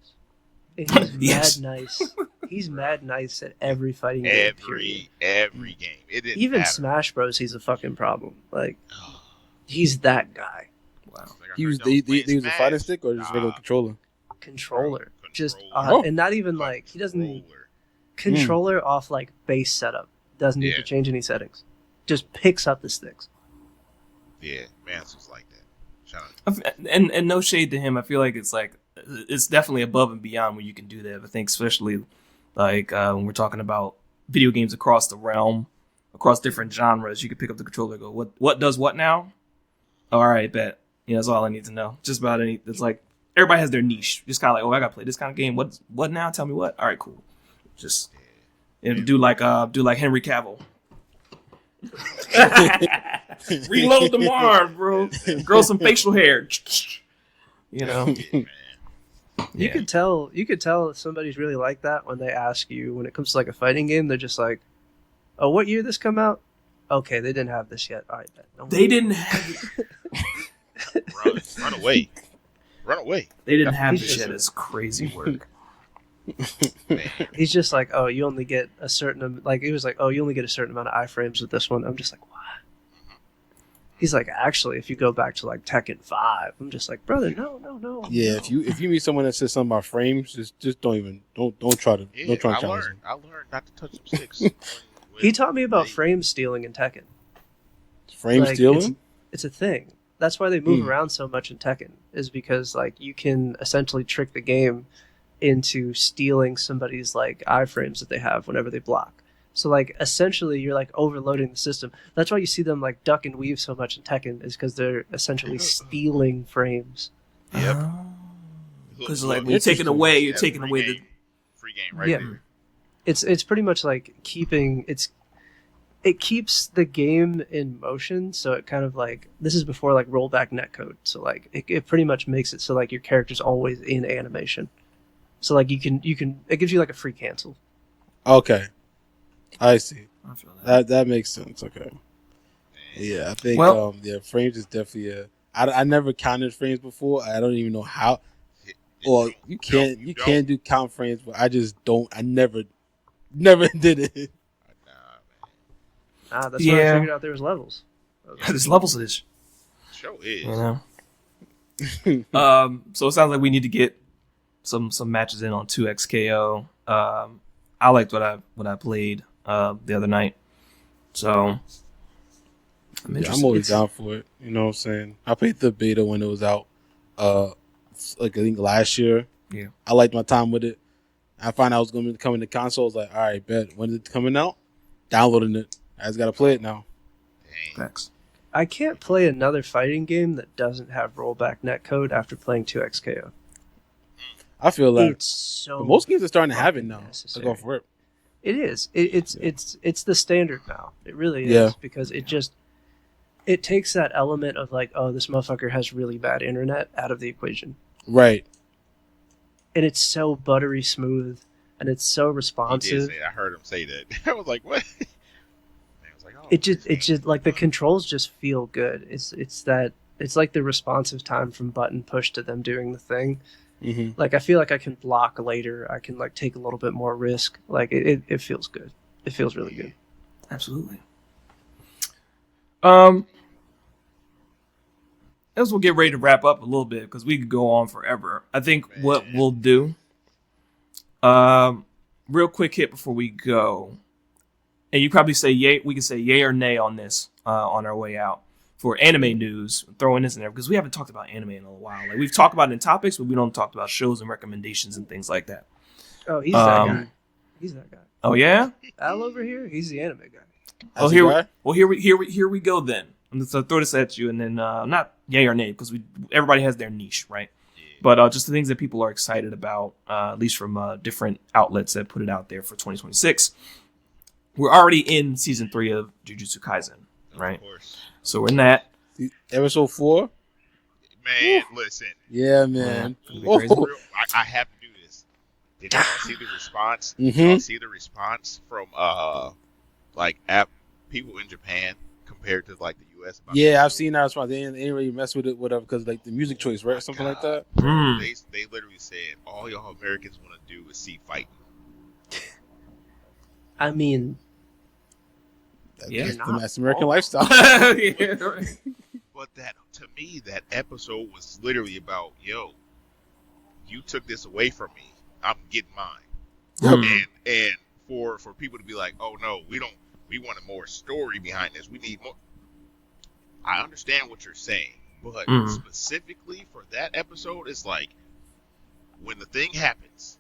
And he's Yes. mad nice. He's mad nice at every fighting game. Period. Every game. It didn't Even matter. Smash Bros, he's a fucking problem. Like, he's that guy. Wow. Like, I He heard was them he playing was a fighting Smash. stick or just Nah, regular controller. Controller. Just controller. and not even like he doesn't Controller. controller off like base setup. Doesn't need Yeah. to change any settings. Just picks up the sticks. Yeah, Mance was like that. Shout out. And no shade to him. I feel like it's definitely above and beyond when you can do that. I think especially like when we're talking about video games across the realm, across different genres, you can pick up the controller and go, what does what now? All right, bet. Yeah, that's all I need to know. Just about any. It's like everybody has their niche. Just kind of like, oh, I gotta play this kind of game. What now? Tell me what. All right, cool. Just do like Henry Cavill. Reload the Mars, bro. Grow some facial hair. You know. Yeah, man. You could tell if somebody's really like that when they ask you when it comes to like a fighting game, they're just like, oh, what year did this come out? Okay, they didn't have this yet. All right, bet. Don't They worry. didn't have Run away. Run away. They didn't have He's this just- shit. It's crazy work. Man. He's just like, oh, you only get a certain like he was like, oh, you only get a certain amount of iframes with this one. I'm just like, what? He's like, actually, if you go back to like Tekken 5, I'm just like, brother, no. Yeah, no. if you meet someone that says something about frames, just don't try to Yeah, don't try to I challenge learned. them. I learned not to touch them sticks. when He taught me about they- frame stealing in Tekken. Frame Like, stealing? It's a thing. That's why they move around so much in Tekken, is because like you can essentially trick the game into stealing somebody's like iframes that they have whenever they block. So like essentially you're like overloading the system. That's why you see them like duck and weave so much in Tekken, is because they're essentially stealing frames. Yep. Because Look, like when you're taking away, you're that's taking free away game. Free game right Yeah. there. It's pretty much like it keeps the game in motion, so it kind of like this is before like rollback netcode, so like it pretty much makes it so like your character's always in animation. So like you can it gives you like a free cancel. Okay. I see. I feel that. That makes sense. Okay. Yeah, I think Well- frames is definitely I never counted frames before. I don't even know how. Well, you don't. can do count frames, but I just don't. I never did it. Nah, man. That's why I Yeah. figured out there was levels. There's levels to this. Show is. You know. So it sounds like we need to get some matches in on 2XKO. I liked what I played the other night. So I'm Yeah, interested. I'm always down for it. You know what I'm saying? I played the beta when it was out. Like I think last year. Yeah. I liked my time with it. I found out it was going to come in the console. I was like, all right, bet. When is it coming out? Downloading it. I just got to play it now. Dang. Facts. I can't play another fighting game that doesn't have rollback netcode after playing 2XKO. I feel like It's so but most games are starting to have it now. necessary. Like off rip. It is. It's the standard now. It really is, Yeah. because it takes that element of like, oh, this motherfucker has really bad internet out of the equation, Right. and it's so buttery smooth and it's so He did responsive. say, I heard him say that. I was like, what? Man, I was like, oh, It just like the controls just feel good. It's like the responsive time from button push to them doing the thing. Mm-hmm. Like I feel like I can block later. I can like take a little bit more risk. Like it feels good. It feels really good. Absolutely. As we'll get ready to wrap up a little bit because we could go on forever. I think what we'll do, real quick hit before we go. and you probably say yay. We can say yay or nay on this on our way out for anime news. Throwing this in there because we haven't talked about anime in a while. Like we've talked about it in topics, but we don't talk about shows and recommendations and things like that. Oh, he's that guy. He's that guy. Oh yeah, Al over here. He's the anime guy. Oh here we go then. I'm just gonna throw this at you, and then not yay or nay because everybody has their niche, right? Yeah. But just the things that people are excited about, at least from different outlets that put it out there for 2026. We're already in season 3 of Jujutsu Kaisen, right? Of course. So we're in that. Episode 4. Man, listen. Yeah, man. I have to do this. Did y'all see the response? Did y'all see the response from people in Japan compared to like the US? Yeah, I've seen that response. They ain't really mess with it, whatever, because like the music choice, right? Something like that. They literally said all y'all Americans want to do is see fighting. I mean, That's American lifestyle. Yeah, right. But to me, that episode was literally about, yo, you took this away from me. I'm getting mine. And for people to be like, oh no, we wanted more story behind this. We need more. I understand what you're saying, but specifically for that episode, it's like when the thing happens,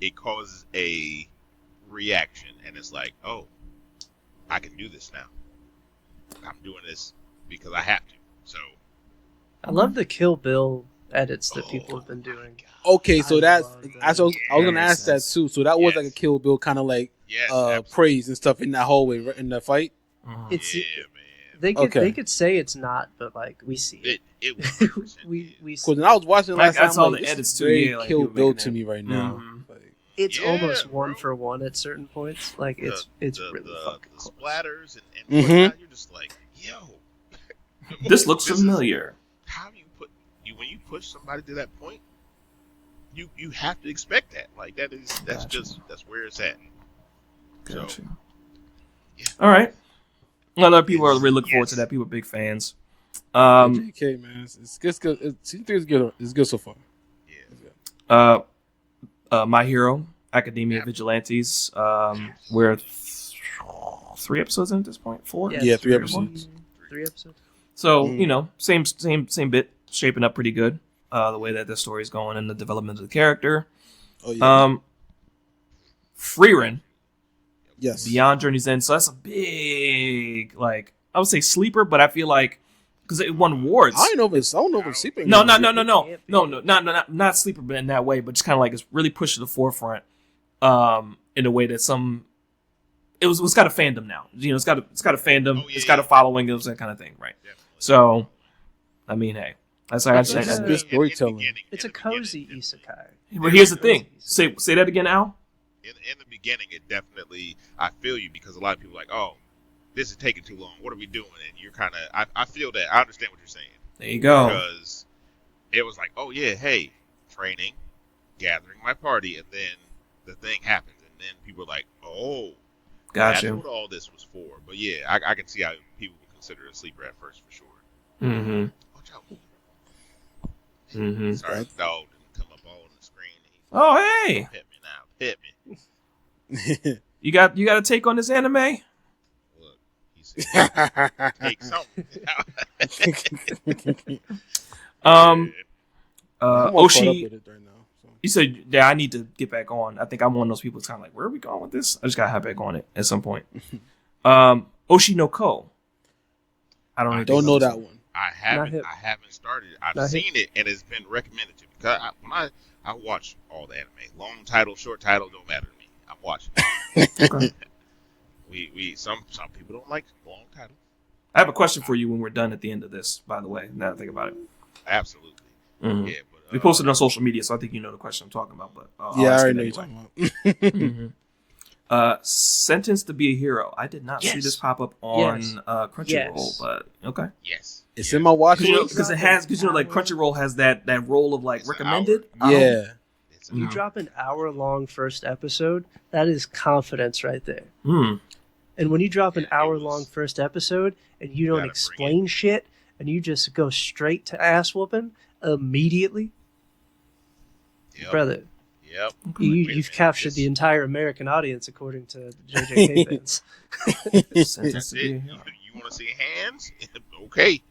it causes a reaction, and it's like, oh, I can do this now. I'm doing this because I have to. So I love the Kill Bill edits that people have been doing. Okay, so I was gonna ask that sense. too. So that was like a Kill Bill kind of like praise and stuff in that hallway in the fight. It's man. they could say it's not, but like we see it. It was we see. Because when I was watching it last Like, I time, saw like, the this edits is too, very yeah, like, Kill you were Bill making to it. me right now. Like, It's Yeah, almost bro. 1 for 1 at certain points. Like it's really fucking the close. splatters and whatnot, you're just like, yo, This looks is- familiar. how do you when you push somebody to that point, you have to expect that. Like that's Gotcha. that's where it's at. Gotcha. So, yeah. All right. A lot of people are really looking forward to that. People are big fans. JK, man, it's good. Season 3 is good. It's good so far. Yeah. My Hero Academia Vigilantes. We're 3 episodes in at this point. 4. Yeah, 3 episodes. 3 episodes. So same bit, shaping up pretty good. The way that the story is going and the development of the character. Oh yeah. Frieren, Yes. Beyond Journey's End. So that's a big, like, I would say sleeper, but I feel like because it won awards. I don't know if it's sleeping. No, not sleeper, but in that way. But just kind of like it's really pushed to the forefront, in a way that it's got a fandom now. You know, it's got a fandom. Oh, yeah, it's got a following. It was that kind of thing, right? Definitely. So, I mean, hey, that's how I say That's that. good storytelling. It's a cozy isekai. But here's the thing. Say that again, Al. In the beginning, it definitely, I feel you, because a lot of people are like, oh, this is taking too long. What are we doing? And you're kind of, I feel that. I understand what you're saying. There you go. Because it was like, oh, yeah, hey, training, gathering my party, and then the thing happens. And then people are like, oh, Gotcha. that's what all this was for. But yeah, I can see how people would consider it a sleeper at first, for sure. Mm-hmm. Watch out. Mm-hmm. Sorry, the dog didn't come up all on the screen. Oh, hey, Hit me now. Hit me. you got a take on this anime? Look, he said, take something. I'm all caught up Oshi, with it right now, so. you said, yeah, I need to get back on. I think I'm one of those people that's kind of like, where are we going with this? I just gotta hop back on it at some point. Oshi no Ko. I don't Know that one. I haven't started. I've Not seen it and it's been recommended to me. Because when I watch all the anime, long title, short title, don't matter to me. I'm watching. Okay. we some people don't like long titles. I have a question for you when we're done at the end of this, by the way, now that I think about it. Absolutely. Mhm. Yeah, but We posted it on social media, so I think you know the question I'm talking about. But I'll Yeah, I ask already it know anyway. you're talking about. Sentenced to be a Hero. I did not see Yes. this pop up on Yes. Crunchyroll, Yes. but okay. yes. It's in my watch list. Because it has, like Crunchyroll has that role of like It's an recommended. Yeah. It's You drop an hour-long first episode, that is confidence right there. Hmm. And when you drop an Yeah, it hour-long was- first episode and you don't gotta bring explain shit and you just go straight to ass whooping immediately, Yep. brother, Yep. You've captured the entire American audience, according to JJK fans. Sentence to be a hero. You want to see hands? Okay.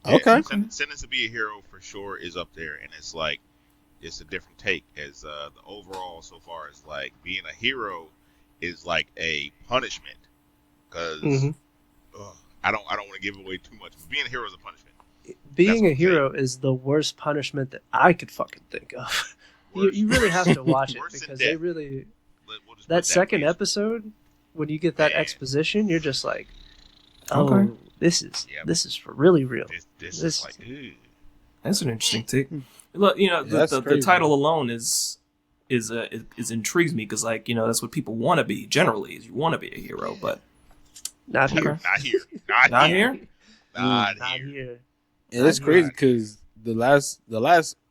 Okay. Sentence to be a hero for sure is up there, and it's like it's a different take. As the overall so far is like being a hero is like a punishment because I don't want to give away too much. But being a hero is a punishment. Being a hero is the worst punishment that I could fucking think of. You really have to watch it because they really. That second episode, when you get that exposition, you're just like, "Oh, this is for really real." This is like, that's an interesting take. Look, the title alone is intrigues me because that's what people want to be. Generally, is you want to be a hero, but not here. Not here. And it's crazy because the last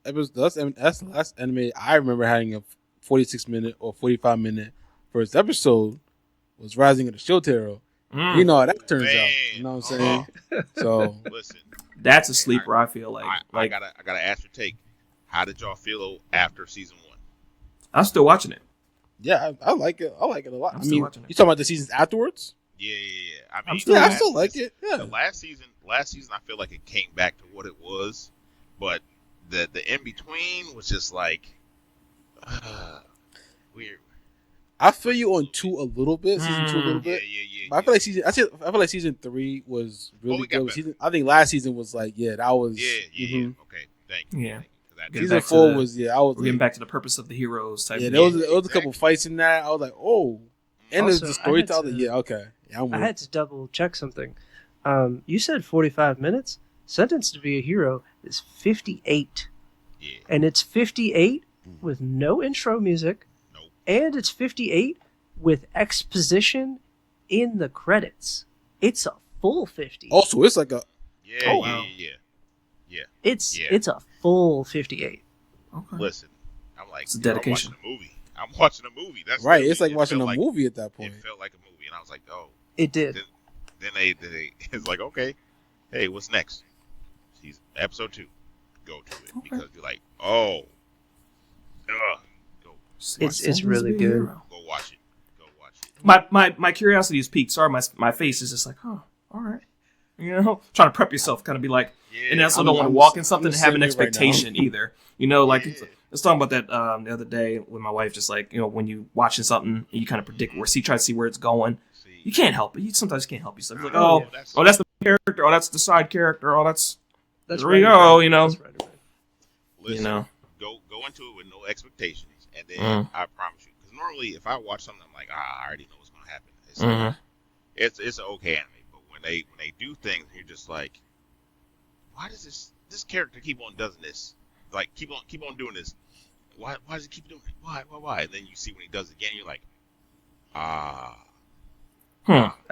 episode, that's the last anime I remember having a 46-minute or 45-minute first episode was Rising of the Shield Hero. You know how that turns out. You know what I'm saying? So listen, that's a sleeper. I feel like I gotta ask your take. How did y'all feel after season 1? I'm still watching it. Yeah, I like it. I like it a lot. I'm still watching it. You talking about the seasons afterwards? Yeah. I still like it. Yeah. The last season, I feel like it came back to what it was, but the in between was just like weird. I feel you on 2 a little bit. Season 2 a little bit. Yeah. But I feel like season 3 was really good. I think last season was like that was. Yeah. Okay, thank you. Yeah. Season 4 was we're getting back to the purpose of the heroes type. Yeah, there was a couple fights in that. I was like, oh, and Also, the storytelling. Yeah, okay. Yeah, I had to double check something. You said 45 minutes. Sentence to be a Hero is 58. Yeah. And it's 58 with no intro music. Nope. And it's 58 with exposition in the credits. It's a full 50. Also, it's like a. Yeah. It's a full 58. Okay. Listen, I'm like, it's a dedication. I'm watching a movie. That's right. It's like watching a movie at that point. It felt like a movie, and I was like, oh. It did. Then they it's like, okay, hey, what's next? Episode 2. Go to it because you're like, oh, go. It's really good. Go watch it. My curiosity is piqued. Sorry, my face is just like, oh, all right. Trying to prep yourself, kind of be like, and also don't want to walk in something and have an expectation either. Let's talk about that the other day with my wife. Just like when you watching something, you kind of predict try to see where it's going. You can't help it. You sometimes can't help yourself. You're like, that's the character. Oh, that's the side character. Oh, that's there we go. Listen, go into it with no expectations, and then I promise you, because normally if I watch something, I'm like, I already know what's gonna happen. It's an okay anime, but when they do things, you're just like, why does this character keep on doing this? Like keep on doing this. Why does he keep doing it? Why? And then you see when he does it again, you're like,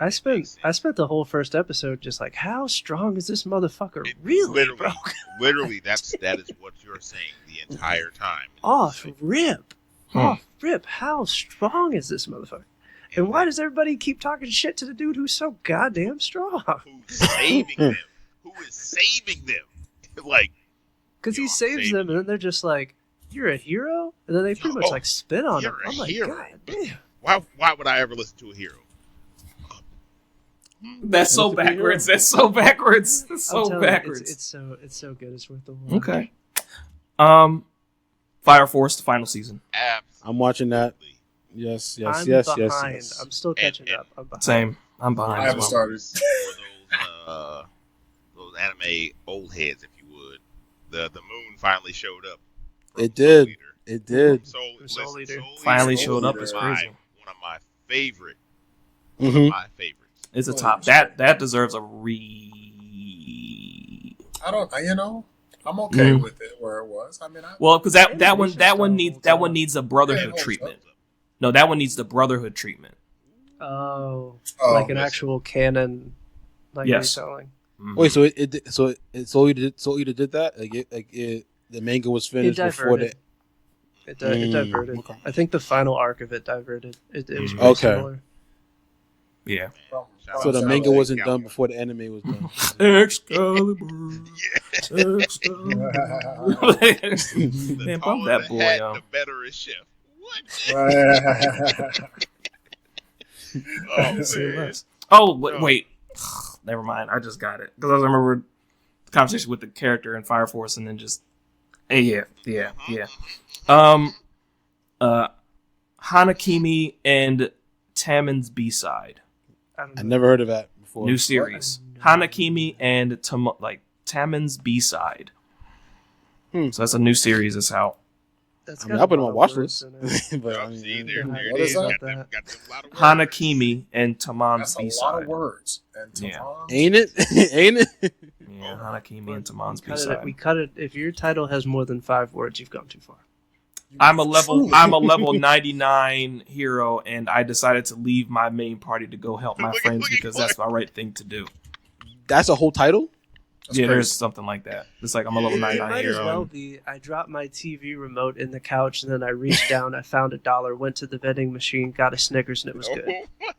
I spent the whole first episode just like, how strong is this motherfucker really, bro? Literally, that is what you're saying the entire time. Off rip, how strong is this motherfucker? And why does everybody keep talking shit to the dude who's so goddamn strong? Who's saving them? Who is saving them? Like, because he saves them, and then they're just like, "You're a hero," and then they pretty much like spit on him. I'm like, hero. God damn. Why would I ever listen to a hero? That's so backwards. That's so backwards. That's so backwards. It's so good. It's worth the watch. Okay. Fire Force, the final season. Absolutely. I'm watching that. Yes. I'm behind. I'm still catching up. I'm behind. Same. I'm behind. I haven't started. Those anime old heads, if you would. The moon finally showed up. It did. It did. Soul Eater. Finally showed up. It's crazy. One of my favorite. It's a top. That deserves a I'm okay with it where it was. I mean, because that one needs a brotherhood treatment. No, that one needs the brotherhood treatment. Oh, like an actual canon, like reselling. Wait, so Soul Eater did that? The manga was finished before that. It diverted. Okay. I think the final arc of it diverted. It was pretty similar. Yeah. So the manga wasn't done before the anime was done. Excalibur. The Man, bump taller that the boy, hat, yo. the better is chef. What? Oh, Say man. less. Oh, wait. Never mind. I just got it. Because I remember the conversation with the character in Fire Force and then just... Yeah. Hanakimi and Taman's B-side. I never heard of that before. New series. Hanakimi and Taman's B-side. So that's a new series that's out. I'll put it on my watch list. But See, What is that? got them a lot of words. Hanakimi and Taman's That's a lot B-side. of words. And Yeah. ain't it? Ain't it? Yeah, Hanakimi and Taman's We B-side. cut it. If your title has more than 5 words, you've gone too far. I'm a level 99 hero, and I decided to leave my main party to go help my friends because that's my right thing to do. That's a whole title? That's Yeah, crazy. there's something like that. It's like I'm a level It 99 might as hero. well be. I dropped my TV remote in the couch, and then I reached down. I found $1, went to the vending machine, got a Snickers, and it was good. Oh my God.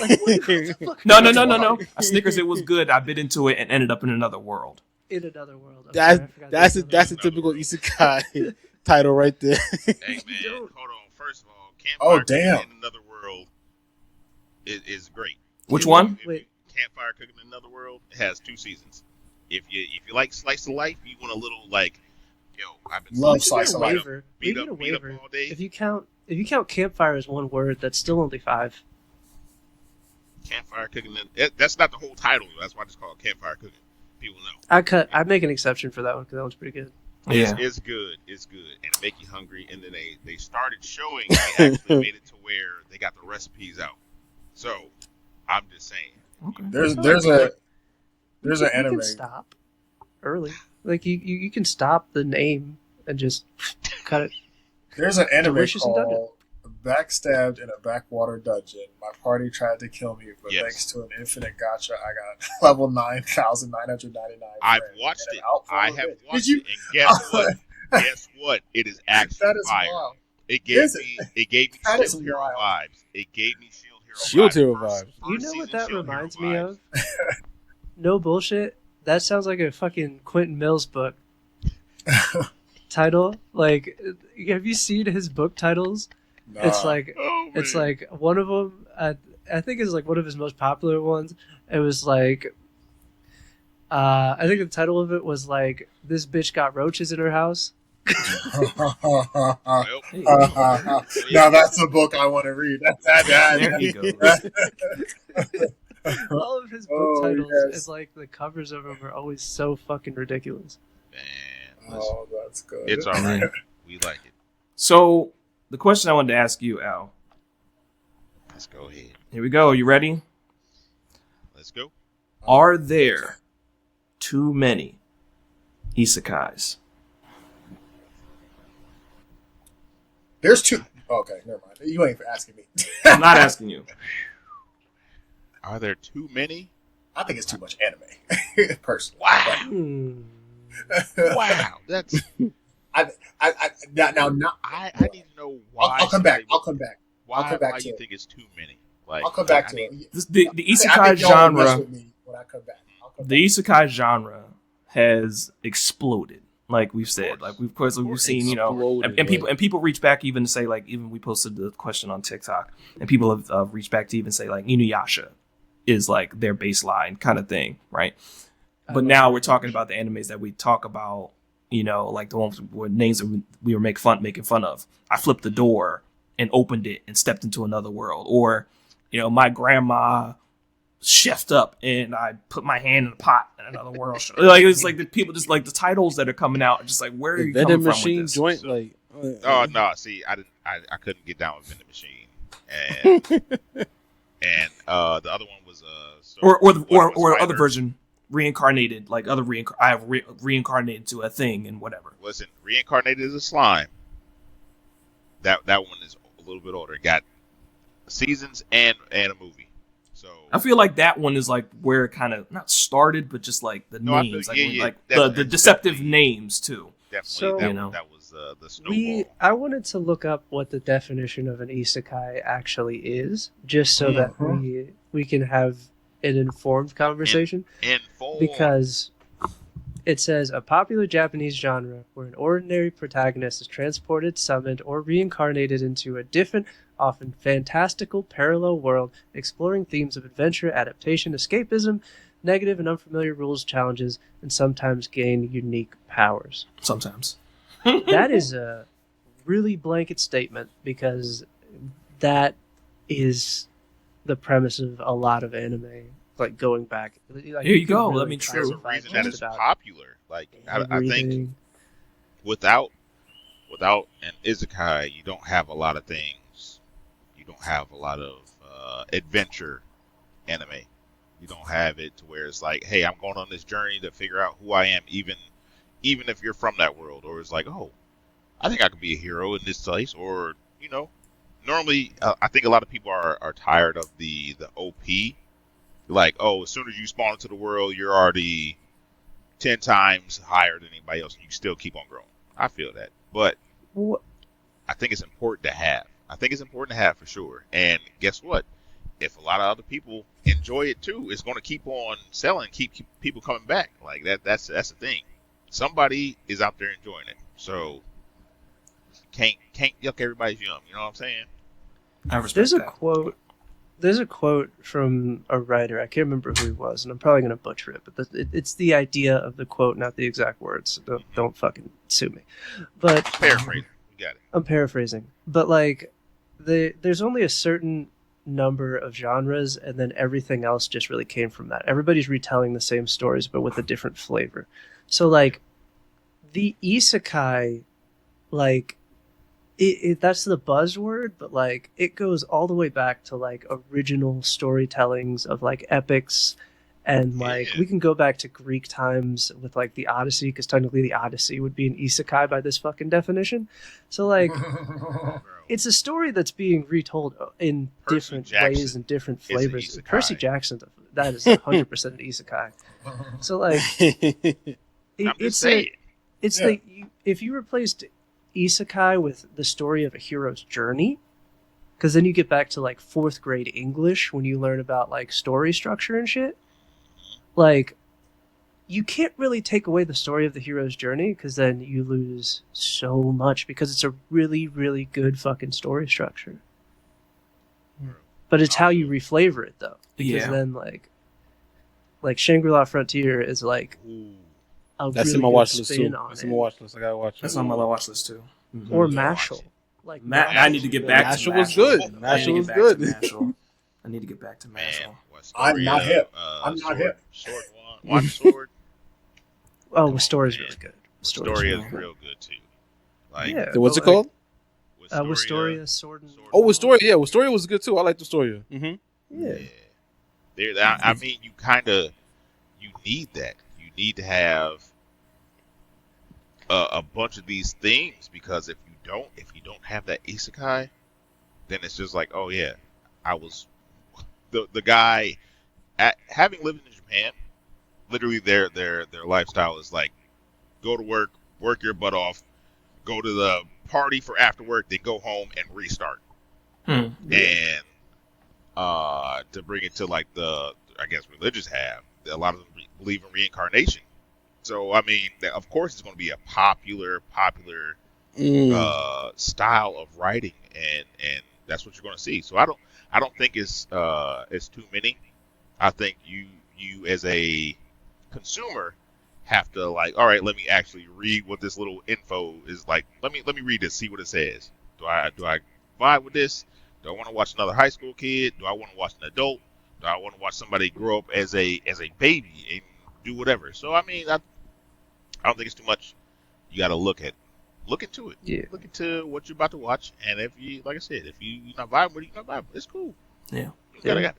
Like, what the fuck? No. A Snickers, it was good. I bit into it and ended up in another world. In another world. Okay, I forgot That's that. a typical isekai title right there. Hey man, hold on. First of all, Campfire Cooking damn. in Another World is great. Which one? Wait. Campfire Cooking in Another World has 2 seasons. If you like slice of life, you want a little like, I've been Love We slice get of a life. waiver. We beat get a up waiver. all day. If you count campfire as 1 word, that's still only 5. Campfire Cooking, that's not the whole title. That's why I just call it Campfire Cooking. People know. I'd make an exception for that one because that one's pretty good. Yeah. It's good, and it make you hungry. And then they started showing. They actually made it to where they got the recipes out. So I'm just saying. Okay. There's an You anime. can stop early. Like you can stop the name and just cut it. There's an anime Delicious and called Backstabbed in a Backwater Dungeon. My party tried to kill me, but Yes. thanks to an infinite gotcha, I got level 9,999. I've friends. watched And it. out for I a have bit. watched Did you? it, and guess what? Guess what? It is actually That is fire. wild. It gave Is me That is Shield Hero wild. vibes. It gave me Shield Hero First vibes. You know season what that Shield Hero reminds me vibes. of? No bullshit. That sounds like a fucking Quentin Mills book title. Like, have you seen his book titles? Nah. It's like Oh, it's man. like one of them. I think it's like one of his most popular ones. It was like, I think the title of it was like, "This bitch got roaches in her house." Well, Now that's a book I want to read. There he goes. All of his book Oh, titles, yes. it's like the covers of them are always so fucking ridiculous. man, listen, Oh, that's good. it's all right. We like it. So the question I wanted to ask you, Al. Let's go ahead. Here we go. You ready? Let's go. Are there too many isekais? There's 2. Okay, never mind. You ain't asking me. I'm not asking you. Are there too many? I think it's too much anime, personally. Wow. Hmm. Wow. That's. I now, I need to know why. I'll come back. somebody I'll would- come back. Why, I'll come back why to you it. think it's too many? Like, I'll come back I to need- it. The I isekai think y'all will mess genre, with me when I come back. I'll come the back. isekai genre has exploded. Like we've said, like we've seen, you know, Exploded, and people reach back even to say, like, even we posted the question on TikTok, and people have reached back to even say like Inuyasha is like their baseline kind of thing, right? But now we're talking about the animes that we talk about, you know, like the ones with names that we were making fun of. I flipped the door and opened it and stepped into another world, or, you know, my grandma chefed up and I put my hand in a pot in another world. Like, it's like the people just like the titles that are coming out are just like, where are The you coming vending from machine with this? joint, like. Oh no! See, I couldn't get down with vending machine, and the other one was or the Spider. other version, reincarnated, like other I have reincarnated to a thing and whatever. Wasn't reincarnated as a slime. That one is a little bit older. It got seasons and a movie. So I feel like that one is like where it kind of not started, but just like the No, I feel- names, yeah, like yeah, like definitely, the deceptive definitely. names too. definitely So- that, You know. that was the snowball. I wanted to look up what the definition of an isekai actually is, just so that we can have an informed conversation. Informed. Because it says a popular Japanese genre where an ordinary protagonist is transported, summoned, or reincarnated into a different, often fantastical parallel world, exploring themes of adventure, adaptation, escapism, negative and unfamiliar rules, challenges, and sometimes gain unique powers. Sometimes. That is a really blanket statement because that is the premise of a lot of anime. Like going back, like, Here you go. really I mean, true. The reason that it's about popular. Like I think everything. without an isekai, you don't have a lot of things. You don't have a lot of adventure anime. You don't have it to where it's like, hey, I'm going on this journey to figure out who I am, even if you're from that world. Or it's like, oh, I think I could be a hero in this place. Or, normally I think a lot of people are tired of the OP. Like, oh, as soon as you spawn into the world, you're already 10 times higher than anybody else, and you still keep on growing. I feel that. But I think it's important to have. I think it's important to have for sure. And guess what? If a lot of other people enjoy it too, it's going to keep on selling, keep people coming back. Like that's the thing. Somebody is out there enjoying it. So can't yuck everybody's yum. You know what I'm saying? I respect There's that. There's a quote from a writer. I can't remember who he was, and I'm probably going to butcher it. But it's the idea of the quote, not the exact words. So don't fucking sue me. But Paraphrasing. You got it. I'm paraphrasing. But like, there's only a certain number of genres, and then everything else just really came from that. Everybody's retelling the same stories, but with a different flavor. So like, the isekai, like, that's the buzzword, but like it goes all the way back to like original storytellings of like epics, and like we can go back to Greek times with like the Odyssey, because technically the Odyssey would be an isekai by this fucking definition. So like it's a story that's being retold in different ways and different flavors. Percy Jackson, that is 100% an isekai. So like if you replaced isekai with the story of a hero's journey, because then you get back to like 4th grade English when you learn about like story structure and shit. Like, you can't really take away the story of the hero's journey, because then you lose so much, because it's a really, really good fucking story structure. But it's how you reflavor it though, because then like Shangri-La Frontier is like that's really in my watch list spin too. on That's it. in my watch list. I gotta watch it. That's on my watch list too. Mm-hmm. Or Mashal. Like I need to get back to Mashal was good. Mashal was good. I need to get back to Mashal. I'm not hip. I'm not hip. Watch Sword. Oh, Wistoria is really good. Wistoria is real good too. Like, Yeah, What's it but, like, called? Wistoria, Sword and... Oh, Wistoria. Yeah, Wistoria was good too. I like Wistoria. Mm-hmm. Yeah. I mean, you need that. You need to have a bunch of these things, because if you don't have that isekai, then it's just like, oh yeah, I was the guy having lived in Japan. Literally, their lifestyle is like, go to work your butt off, go to the party for after work, then go home and restart. And to bring it to like the, I guess, religious have, a lot of them believe in reincarnation. So I mean, of course, it's going to be a popular style of writing, and that's what you're going to see. So I don't think it's too many. I think you as a consumer have to, like, all right, let me actually read what this little info is like. Let me read this, see what it says. Do I vibe with this? Do I want to watch another high school kid? Do I want to watch an adult? Do I want to watch somebody grow up as a baby and do whatever? So I mean, I don't think it's too much. You got to look into it. Yeah. Look into what you're about to watch, and if you, like I said, if you're not vibing with it, you're not vibing. It's cool. Yeah. You got it.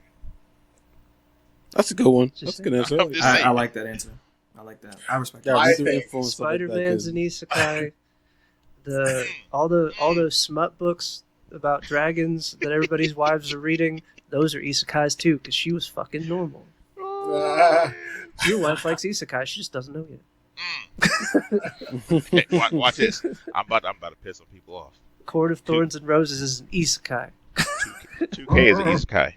That's a good one. Just That's a good answer. I'm just I like that answer. I like that. I respect that. I do think influence stuff like that, Spider-Man's 'cause- an isekai. All those smut books about dragons that everybody's wives are reading, those are isekais too, because she was fucking normal. Your wife likes isekai, she just doesn't know yet. Hey, watch this. I'm about to piss some people off. Court of Thorns and Roses is an isekai. 2K is an isekai.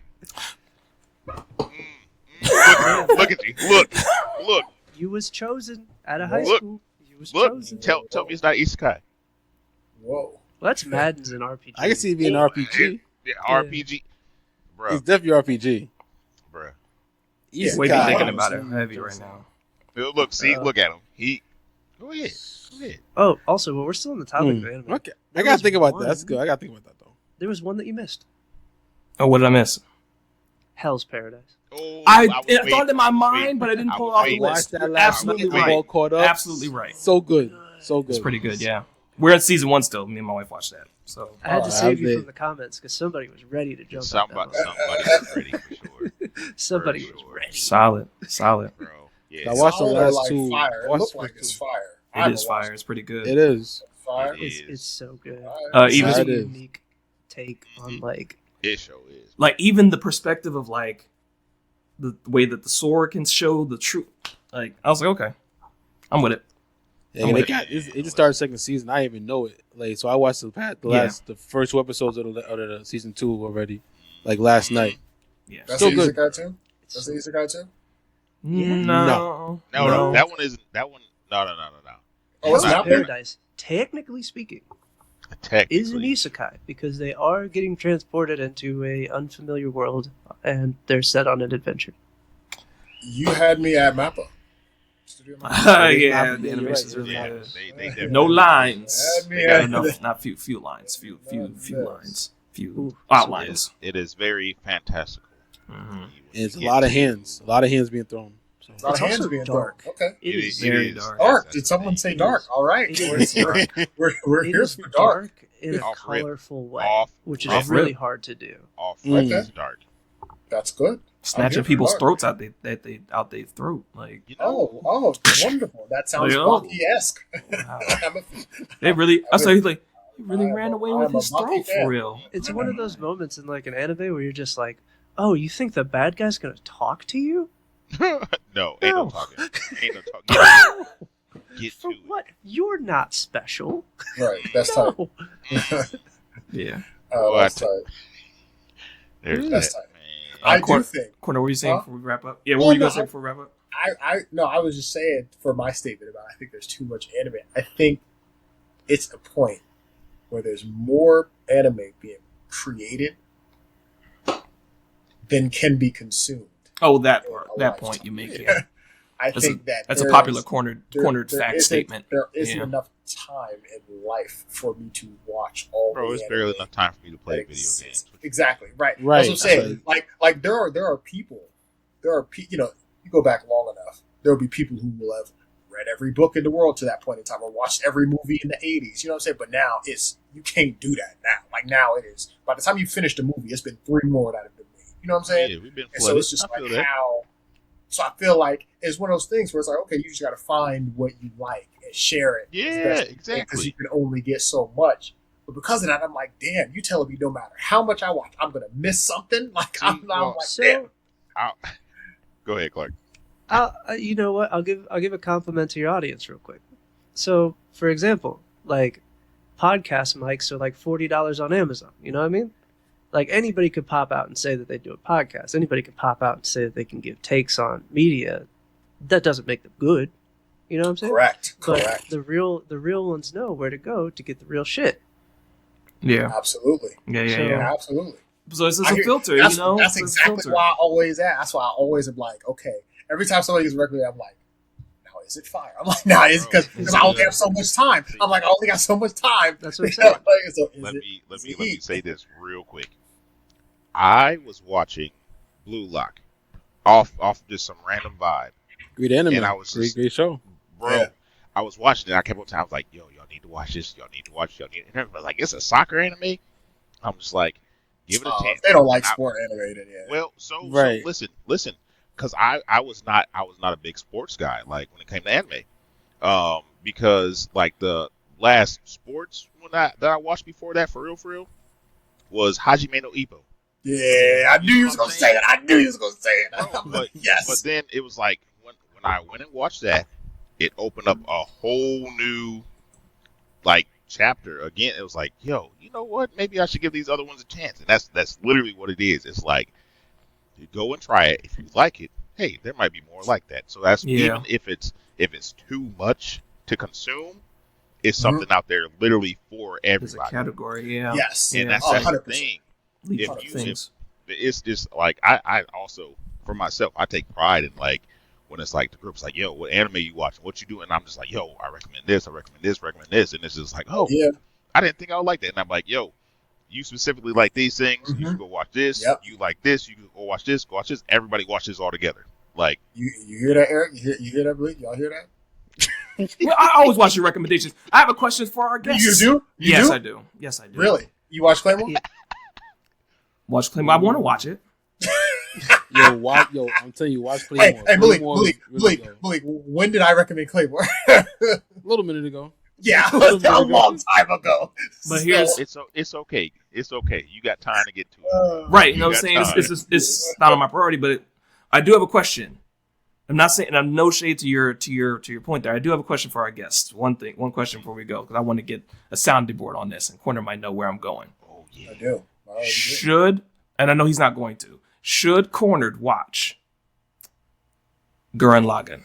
Look at you. Look. You was chosen out of high Look. school. You was Look. chosen. Tell me it's not isekai. Whoa. Well, that's Madden's an RPG. I can see it being RPG. Yeah, RPG. Bro. It's definitely RPG. Bruh. Yeah. Way Isekai. thinking about it heavy right now. Look, look at him. Go ahead. Oh, also, well, we're still on the topic of anime. Okay, I gotta think about that. That's good. I gotta think about that though. There was one that you missed. Oh, what did I miss? Hell's Paradise. Oh, I was thought waiting. in my mind, but I didn't pull it off the Watch list. that You're last absolutely one. We right. all caught up. Absolutely right. So good. So good. It's pretty good, yeah. We're at season 1 still. Me and my wife watched that. So I had to Oh, save you I from the comments because somebody was ready to jump. Somebody at that was ready for sure. one. Somebody for was sure. ready. solid. Bro. Yeah. I watched the Solid last like two. Fire. It Watched looked the like first it's two. fire. It is fire. It's pretty good. It is. Fire. It is. It's so good. Even- It's a It is. unique take on like It sure is. Like even the perspective of like the way that the sword can show the truth. Like I was like, okay, I'm with it. Yeah, I'm they with it just started second season. I didn't even know it. Like, so I watched the first 2 episodes of the season 2 already, like last night. Yeah. That's Still the good. Isekai too? That's the Isekai too? Yeah. No. No, that one isn't. That one. No. Oh, it's Not not there. Paradise. Technically speaking, Technically. is an isekai because they are getting transported into a unfamiliar world and they're set on an adventure. You had me at Mappa. Studio Mappa. Yeah, not- the you're animation's right. really Yeah, good. they definitely- No lines. Had me Yeah, at enough, not few lines. Few Yes. lines. Few Ooh. outlines. It is very fantastical. Mhm. And it's a lot of hands. A lot of hands being thrown. So. A lot of It's hands also being dark. dark. Okay. It is very dark. Dark. That's Did the someone thing. say dark? All right. It is We're It here is for dark. in a Off rip. colorful way, Off which is rip. really hard to do. Off Mm. right dark. That's good. Snatching here for people's dark. throats out their throat. Like You know, Oh, wonderful. That sounds Yo. Bucky-esque. wow. I'm a- they really. I saw he's like he really I'm ran a- away I'm with a his Bucky throat fan. for real. It's one of those moments in like an anime where you're just like, oh, you think the bad guy's gonna talk to you? no, ain't no No. talking. Ain't no talking. Get For to it. what? You're not special. Right. That's tight. No. Yeah. That's tight. There's That's that, tight. man. I Corner- do think. Corner, what were you saying Huh? before we wrap up? Yeah, what Well, were you no, gonna say before we wrap up? I was just saying for my statement about I think there's too much anime. I think it's a point where there's more anime being created than can be consumed. Oh, that in part, a that lifetime. point you make. Yeah. I That's think That's a there popular is- cornered there fact isn't- statement. There isn't Yeah. enough time in life for me to watch all Bro, the it's anime barely enough time for me to play that video exists. games. Exactly, right. Right. That's what I'm saying. Like there are people, you know, you go back long enough, there will be people who will have read every book in the world to that point in time or watched every movie in the 80s. You know what I'm saying? But now you can't do that now. Like now it is. By the time you finish the movie, it's been 3 more that have been made. You know what I'm saying? Yeah, we've been And so flooded. it's just I feel like that. how. So I feel like it's one of those things where it's like, okay, you just got to find what you like and share it. Yeah, Because you exactly. can only get so much. But because of that, I'm like, damn, you telling me no matter how much I watch, I'm gonna miss something. Like I'm well, like, damn. So, Go ahead, Clark. you know what? I'll give a compliment to your audience real quick. So, for example, like podcast mics are like $40 on Amazon. You know what I mean? Like anybody could pop out and say that they do a podcast. Anybody could pop out and say that they can give takes on media. That doesn't make them good. You know what I'm saying? Correct. But Correct. the real ones know where to go to get the real shit. Yeah. Absolutely. Yeah. So- Absolutely. So it's just I a hear- filter, That's, you know. that's It's a exactly filter. why I always ask. That's why I always am like, okay. Every time somebody gets recommended, I'm like, now is it fire? I'm like, nah, it's because I only have so much time. I'm like, I only got so much time. That's what I'm saying. So is Let it- me is it let me heat? say this real quick. I was watching Blue Lock off just some random vibe, Great anime. And I was just- great show. bro. Yeah. I was watching it. I kept on time. I was like, "Yo, y'all need to watch this. Y'all need to watch. Y'all need." And everybody's like, "It's a soccer anime." I'm just like, "Give it a Oh, chance." if they don't like I- sport animated, yeah. Well, so Right. listen, because I was not a big sports guy like when it came to anime, because like the last sports that I watched before that for real was Hajime no Ippo. Yeah, I knew you was gonna say that. I knew you was gonna say it. Bro, I'm like, yes. But then it was like when I went and watched that, it opened up a whole new like chapter. Again, it was like, yo, you know what? Maybe I should give these other ones a chance. And that's literally what it is. It's like you go and try it. If you like it, hey, there might be more like that. So that's even if it's too much to consume, it's something out there literally for There's everybody. a category, yeah. Yes. And Yeah. that's the 100%. thing. Leave If you- things. It's just like I also for myself, I take pride in like when it's like the group's like, yo, what anime you watching? What you doing? And I'm just like, yo, I recommend this, I recommend this, recommend this, and it's just like, oh, Yeah. I didn't think I would like that. And I'm like, yo, you specifically like these things. You can go watch this. Yep. You like this. You can go watch this. Go watch this. Everybody watch this all together. Like, You hear that, Eric? You hear that, Blake? Y'all hear that? Well, I always watch your recommendations. I have a question for our guests. You do? You Yes, do? I do. Yes, I do. Really? You watch Claymore? Watch Claymore. I want to watch it. Yo, I'm telling you, watch Claymore. Hey, Malik, Claymore is really good. Malik, when did I recommend Claymore? A little minute ago. Yeah, a long time ago. But here's- it's okay. It's okay. You got time to get to it. Right, you You know what I'm got saying? time. It's not on my priority, but I do have a question. I'm not saying, and I'm no shade to your point there. I do have a question for our guests. One question before we go, because I want to get a sounding board on this, and Corner might know where I'm going. Oh yeah. I do. I already do. Should, and I know he's not going to, should Cornered watch Gurren Lagann?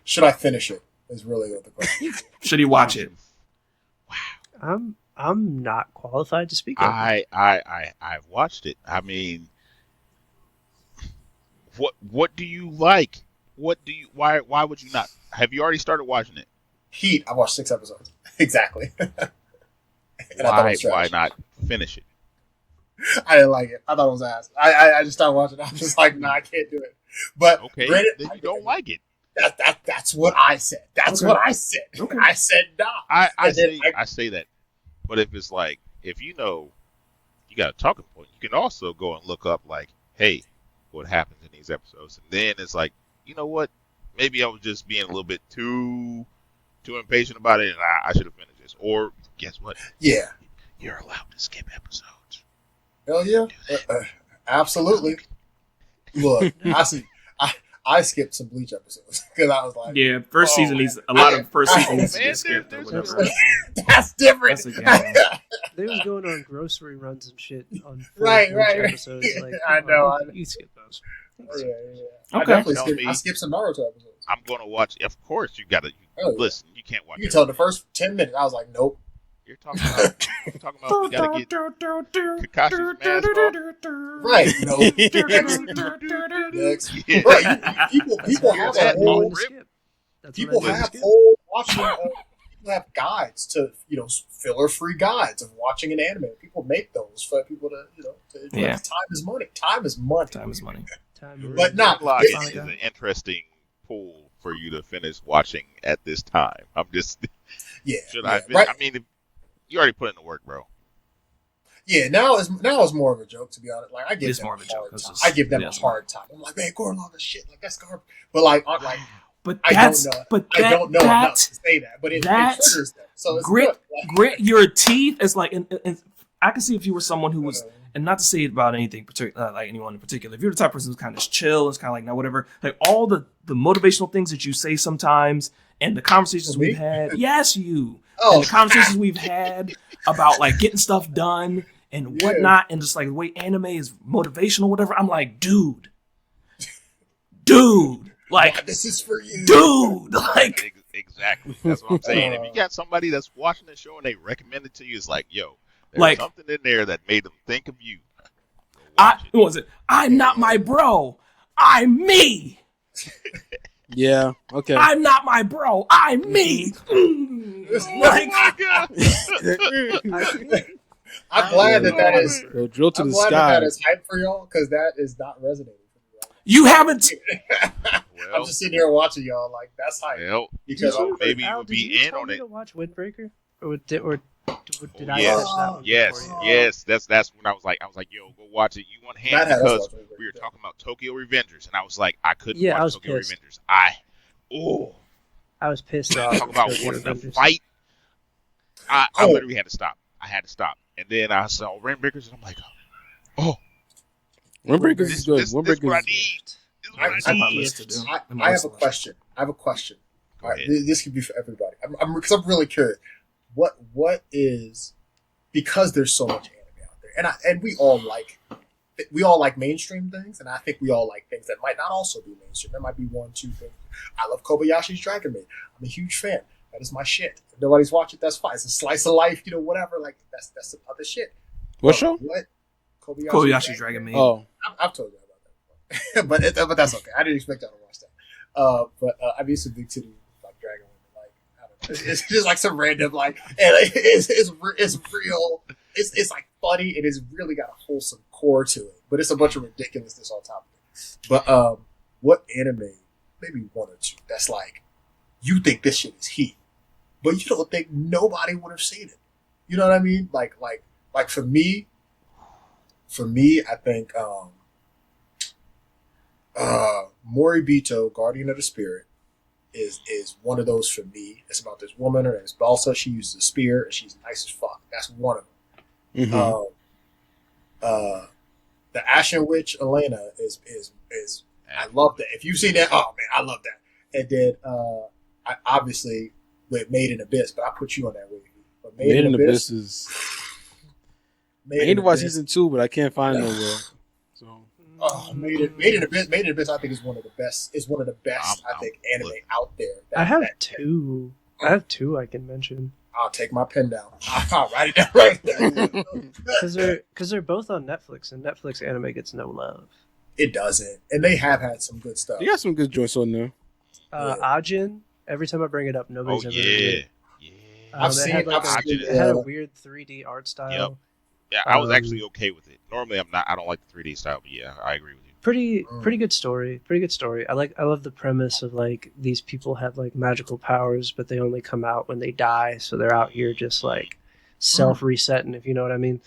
Should I finish it? Is really what the question. Should he watch it? I'm not qualified to speak. Of it. I've watched it. I mean, what do you like? Why would you not? Have you already started watching it? Heat. I watched 6 episodes. Exactly. And I thought it was Why trash. not finish it? I didn't like it. I thought it was ass. I just started watching it. I was just like, nah, I can't do it. But Okay, granted, then you don't like it. That's what I said. That's Okay. what I said. Okay. I said nah. I And then say that. But if it's like, if you know you got a talking point, you can also go and look up like, hey, what happens in these episodes? And then it's like, you know what? Maybe I was just being a little bit too impatient about it, and I should have finished this. Or guess what? Yeah. You're allowed to skip episodes. Hell yeah. Absolutely. Look, I skipped some Bleach episodes because I was like, Yeah, first season needs a lot of first season needs to get skipped or there's- whatever. that's different. That's okay. They was going on grocery runs and shit on full Right, Bleach right. episodes. Like, I come know, on, I know. you skip those. Yeah. I Okay. definitely Tell skipped. me. I skipped some Naruto episodes. I'm going to watch. Of course, you got to Oh, yeah. listen. You can't watch. You can tell the everything. first 10 minutes. I was like, nope. You're talking about. We got to get Kakashi's mask off. Right. Nope. Next. Yeah. Right. People have that, a whole Rip. Skip. That's people what I did. have Skip. whole watching. People have guides to filler-free guides of watching an anime. People make those for people to Yeah. time is money. Time is money. Time is money. Time to But read. not- Gridlock Yeah. is an interesting pool for you to finish watching at this time. I'm just. Yeah. Should yeah, I? Finish? right. I mean, you already put in the work, bro. Yeah, now it's more of a joke, to be honest. Like I give It's them more of a joke, hard 'cause time. it's- I give them yeah, a it's hard time. I'm like, man, Gordon Law, shit, like that's garbage. But like, I'm like, But I that's don't know. but I don't know enough to that say that, but it that triggers them. So it's grit good. Like, grit your teeth is like, and I can see if you were someone who was, and not to say it about anything particular, like anyone in particular. If you're the type of person who's kind of chill, it's kind of like now whatever, like all the motivational things that you say sometimes, and the conversations Me? we've had. Yes, you. oh, And the conversations we've had about like getting stuff done and Yeah. whatnot, and just like the way anime is motivational, whatever. I'm like, dude, like, this is for you, dude, like, Exactly. That's what I'm saying. If you got somebody that's watching the show and they recommend it to you, it's like, yo, there's Like- something in there that made them think of you. Go I watch it. what was it? I'm not my bro. I'm me. Yeah. Okay. I'm not my bro. I'm me. Like, Oh my God. I'm glad that is. Yo, drill to I'm the glad sky. that is hype for y'all because that is not resonating for me. you haven't. I'm Well, just sitting here watching y'all like that's hype well, because so maybe Al, you'll did be you in tell on me it. to watch Windbreaker, or did I yes. catch that one? Yes, before you? yes. That's when I was like, yo, go watch it. You want hand Matt had us because watching it. we were talking about Tokyo Revengers, and I was like, I couldn't Yeah, I watch was Tokyo pissed. Revengers. I was pissed off. Talk about with wanting to Avengers. fight. I Oh. literally had to stop. I had to stop, and then I saw Rainbreakers, and I'm like, oh, Windbreakers is good. This is what I Windbreakers. need. This is what It's on my I need. list to do. I have a question. I have a question. Go All right, ahead. this could be for everybody. Because I'm really curious. What is, because there's so much anime out there, and we all like mainstream things, and I think we all like things that might not also be mainstream. There might be one, two things. I love Kobayashi's Dragon Maid. I'm a huge fan. That is my shit. If nobody's watching, that's fine. It's a slice of life, whatever. Like that's some other shit. What show? What? Kobayashi's Dragon Maid. Oh, I've told you about that before. but that's okay. I didn't expect y'all to watch that. I mean, some big titty like dragon women. Like I don't know. It's just like some random like, and it's real. It's like funny. It has really got a wholesome core to it, but it's a bunch of ridiculousness on top of it. But what anime? Maybe one or two. That's like, you think this shit is heat, but you don't think nobody would have seen it. You know what I mean? Like for me, I think Moribito, Guardian of the Spirit, is one of those for me. It's about this woman. Her name is Balsa. She uses a spear and she's nice as fuck. That's one of them. mm-hmm. The Ashen Witch Elena is I love that. If you've seen that, oh man, I love that. And then I obviously with Made in Abyss, but I put you on that wave. But Made in Abyss is. I need to watch Abyss. season 2, but I can't find it nowhere. So. Oh, Made in Abyss, I think is one of the best. Is one of the best, I think, anime out there. I have two. I have two I can mention. I'll take my pen down. I'll write it down right there. Because they're both on Netflix, and Netflix anime gets no love. It doesn't, and they have had some good stuff. You got some good joints on there. Ajin. Every time I bring it up, nobody's ever heard it. Yeah. I've It seen. had, like, Ajin. it had a weird 3D art style. Yep. Yeah, I was actually okay with it. Normally, I don't like the 3D style, but yeah, I agree with you. Pretty good story. Pretty good story. I love the premise of like these people have like magical powers, but they only come out when they die, so they're out here just like self resetting, if you know what I mean.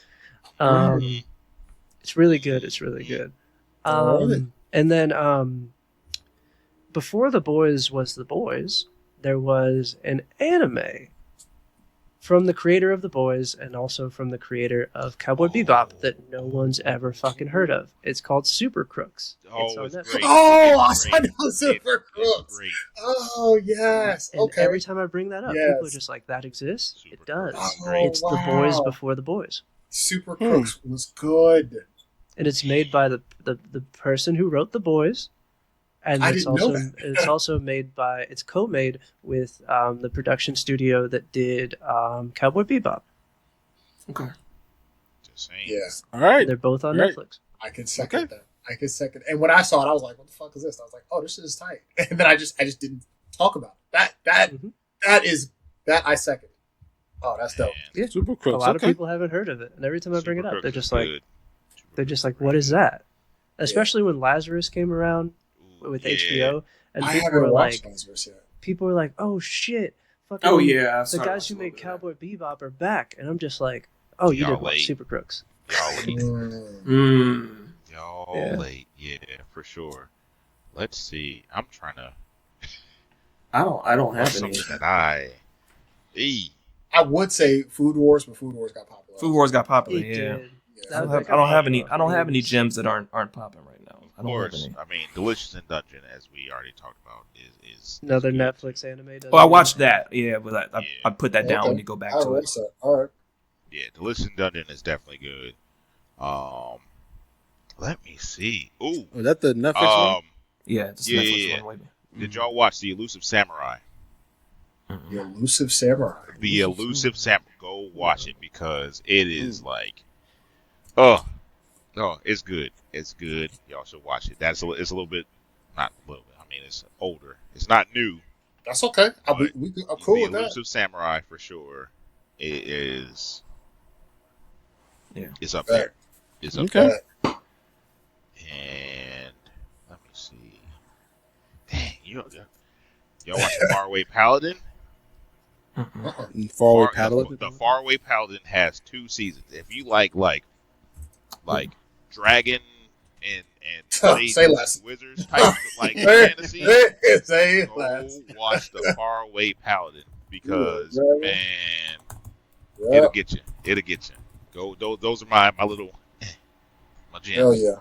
It's really good. It's really good. And then before The Boys was The Boys, there was an anime from the creator of The Boys and also from the creator of Cowboy Bebop that no one's ever fucking heard of. It's called Super Crooks. Oh, on it's Netflix. great. Oh, It's I great. know Super Crooks. Great. Oh yes. And Okay. every time I bring that up, people are Yes. just like, that exists? Super It does. Crooks. Oh, It's The Boys wow. before The Boys. Super Crooks was good. And it's made by the person who wrote The Boys. And I it's didn't know also that. it's also made by it's co-made with the production studio that did Cowboy Bebop. Okay. Just saying. Yeah, All right. They're both on Right. Netflix. I can second that. I can second. And when I saw it, I was like, "What the fuck is this?" I was like, "Oh, this is tight." And then I just didn't talk about it. That I second. Oh, that's dope. Yeah. Super A Crooks. lot of Okay. people haven't heard of it, and every time I bring it Super up, they're Crooks just is like, good. "What is that?" Especially when Lazarus came around with Yeah. HBO, and I people haven't were watched like, Lazarus yet. "Oh shit, fucking Oh yeah. I the started guys who watching a made little bit Cowboy Bebop are back," and I'm just like, "Oh, you Y'all did watch late. Super Crooks." Y'all late. of that. Y'all Yeah. late. Yeah, for sure. Let's see. I'm trying to. I don't have Something any. that I would say Food Wars, but Food Wars got popular. Food Wars got popular. It Yeah. did. Yeah. I That don't have got any. popular. I don't have any gems that aren't popping right now. I Of don't have course, any. I mean, Delicious in Dungeon, as we already talked about, is Another good. Netflix anime. doesn't Oh, I it? watched that. Yeah, but I put that down Okay. when you go back I to it. watched that. All right. Yeah, Delicious in Dungeon is definitely good. Let me see. Ooh, Was that the Netflix one? Yeah, it's Yeah, Netflix yeah. one. did y'all watch The Elusive Samurai? The Elusive Samurai. The Elusive Samurai. Go watch it because it is like, oh, it's good. It's good. Y'all should watch it. It's a little bit, not a little bit. I mean, it's older. It's not new. That's okay. I'm cool The with that. Elusive Samurai for sure. It is. Yeah. It's up Right. there. It's up Okay. there. And let me see. Dang, y'all watch the Faraway Paladin? Uh-uh. Faraway Paddle. The Faraway Paladin has 2 seasons. If you like dragon and Say less. wizards type like fantasy, Say go less. watch the Faraway Paladin because Ooh, man, Yeah. it'll get you. It'll get you. Go. Those are my little my gems. Hell yeah.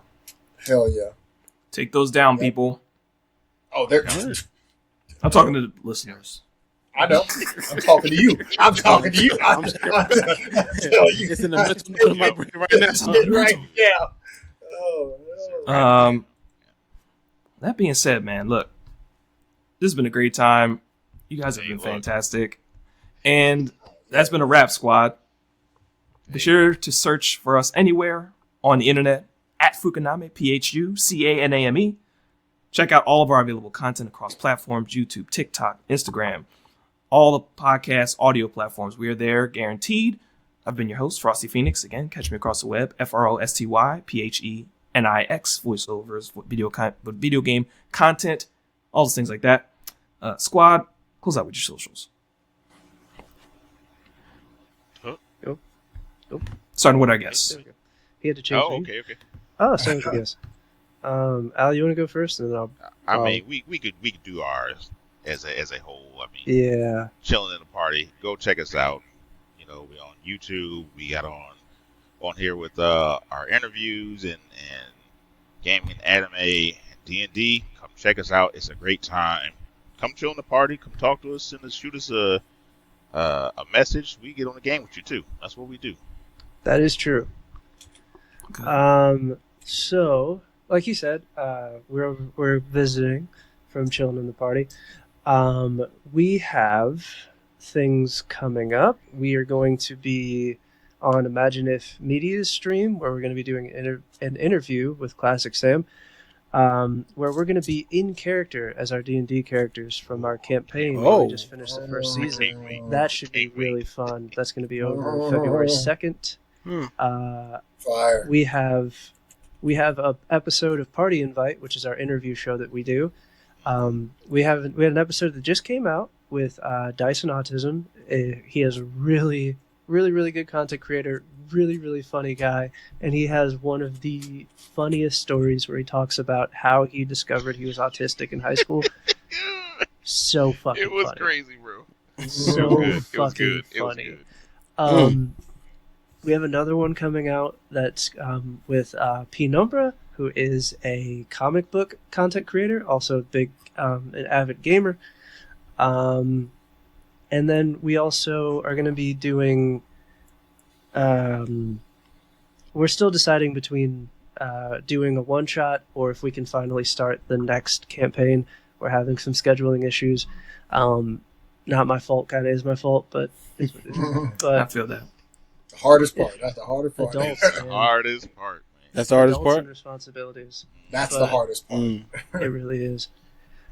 Hell yeah. Take those down, people. Oh, they're. I'm talking to the listeners. I know. I'm talking to you. I'm talking to you. I'm telling you. It's in the middle of my brain right now. Right now. Oh, That being said, man, look, this has been a great time. You guys have been fantastic. And that's been a wrap, squad. Be sure to search for us anywhere on the internet at Phucaname, Phucaname. Check out all of our available content across platforms, YouTube, TikTok, Instagram, all the podcast audio platforms. We are there, guaranteed. I've been your host, FrostyPhenix. Again, catch me across the web, FrostyPhenix, voiceovers, video game content, all those things like that. Squad, close out with your socials. Nope. Starting with our guests. He had to change. Okay. Oh, sorry for guess. Al, you want to go first, and then I'll. I mean, we could do ours as a whole. I mean, Yeah. Chilling in the party. Go check us out. You know, we on YouTube. We got on here with our interviews and gaming, anime, and D&D. Come check us out. It's a great time. Come chill in the party. Come talk to us. Shoot us a message. We get on the game with you too. That's what we do. That is true. Okay. So, like you said, we're visiting from Chillin' in the Party. We have things coming up. We are going to be on Imagine If Media's stream, where we're going to be doing an interview with Classic Sam, where we're going to be in character as our D&D characters from our campaign. Where we just finished the first season. That should be really fun. That's going to be over February 2nd. fire. We have an episode of Party Invite, which is our interview show that we do. We had an episode that just came out with Dyson Autism. He is really good content creator, really funny guy, and he has one of the funniest stories where he talks about how he discovered he was autistic in high school. So fucking funny. It was crazy, bro. So fucking funny. We have another one coming out that's with Penumbra, who is a comic book content creator, also a big an avid gamer. And then we also are going to be doing... we're still deciding between doing a one-shot or if we can finally start the next campaign. We're having some scheduling issues. Not my fault, kind of is my fault, but I feel that. The hardest part. That's the hardest part. Adults, That's the man. hardest part, man. That's the hardest Adults part? and responsibilities. That's But- the hardest part. It really is.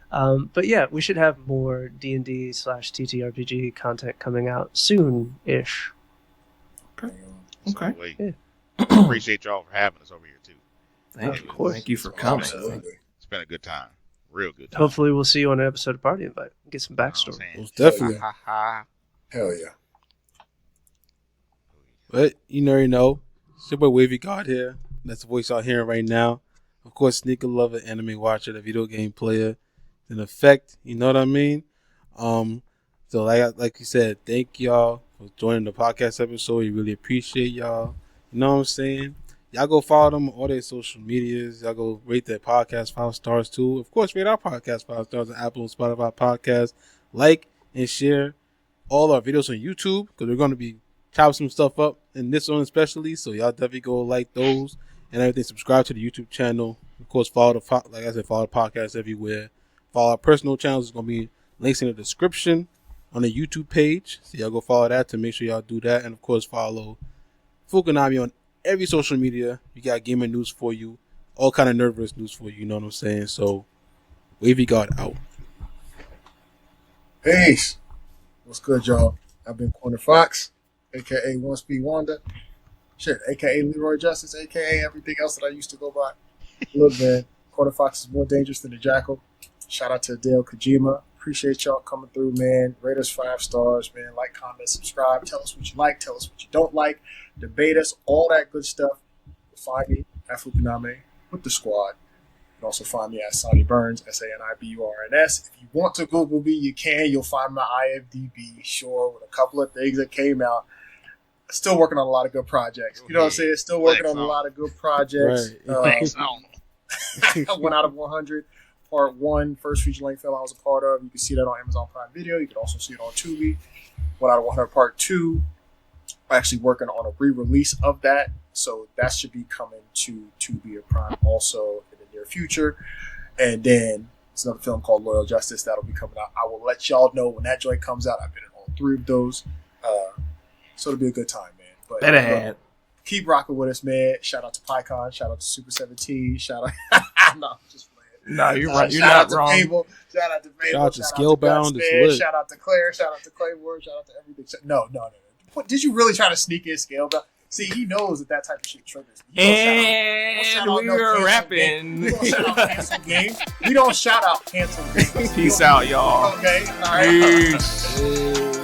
But yeah, we should have more D&D/TTRPG content coming out soon-ish. Okay. Wait. Yeah. Appreciate y'all for having us over here too. Thank you. Of course. Thank you for coming. Absolutely. It's been a good time. Real good time. Hopefully we'll see you on an episode of Party Invite. Get some backstory. Most definitely. Ha, ha, ha. Hell yeah. But you already know, it's your boy Wavy God here. That's the voice y'all hearing right now. Of course, sneaker lover, anime watcher, the video game player, in effect. You know what I mean? So like you said, thank y'all for joining the podcast episode. We really appreciate y'all. You know what I'm saying? Y'all go follow them on all their social medias. Y'all go rate their podcast 5 stars too. Of course, rate our podcast 5 stars on Apple and Spotify podcasts. Like and share all our videos on YouTube because we're going to be chopping some stuff up in this one especially. So y'all definitely go like those and everything. Subscribe to the YouTube channel. Of course, follow the podcast everywhere. Follow our personal channels. There's going to be links in the description on the YouTube page. So y'all go follow that to make sure y'all do that. And of course, follow Phucaname on every social media. You got gaming news for you. All kind of nervous news for you. You know what I'm saying? So, Wavy God out. Peace. What's good, y'all? I've been CorneredFOX, a.k.a. One Speed Wanda. Shit, a.k.a. Leroy Justice, a.k.a. everything else that I used to go by. Look, man, CorneredFOX is more dangerous than the Jackal. Shout out to Dale Kojima. Appreciate y'all coming through, man. Rate us 5 stars, man. Like, comment, subscribe. Tell us what you like. Tell us what you don't like. Debate us. All that good stuff. Find me at Phucaname with the squad. You can also find me at Sonny Burns, SANIBURNS. If you want to Google me, you can. You'll find my IMDB, sure, with a couple of things that came out. Still working on a lot of good projects. You know what I'm saying? Still working on a lot of good projects. Right. Thanks. I don't know. 1 out of 100. Part 1, first feature-length film I was a part of. You can see that on Amazon Prime Video. You can also see it on Tubi. 1 out of 100 Part 2. I'm actually working on a re-release of that. So that should be coming to Tubi or Prime also in the near future. And then it's another film called Loyal Justice that'll be coming out. I will let y'all know when that joint comes out. I've been in all 3 of those. So it'll be a good time, man. But Better keep rocking with us, man. Shout out to PyCon. Shout out to Super 17. Shout out. No, I'm just playing. No, you're right. You're shout not wrong. Fable. Shout out to Fable. Shout out to Skillbound. Guts, It's man. lit. Shout out to Claire. Shout out to Claymore. Shout out to everything. No. What, did you really try to sneak in Scalebound? See, he knows that type of shit triggers. And we were rapping. We don't shout out canceled games. We don't shout out canceled games. Peace out, y'all. Okay. All right. Peace.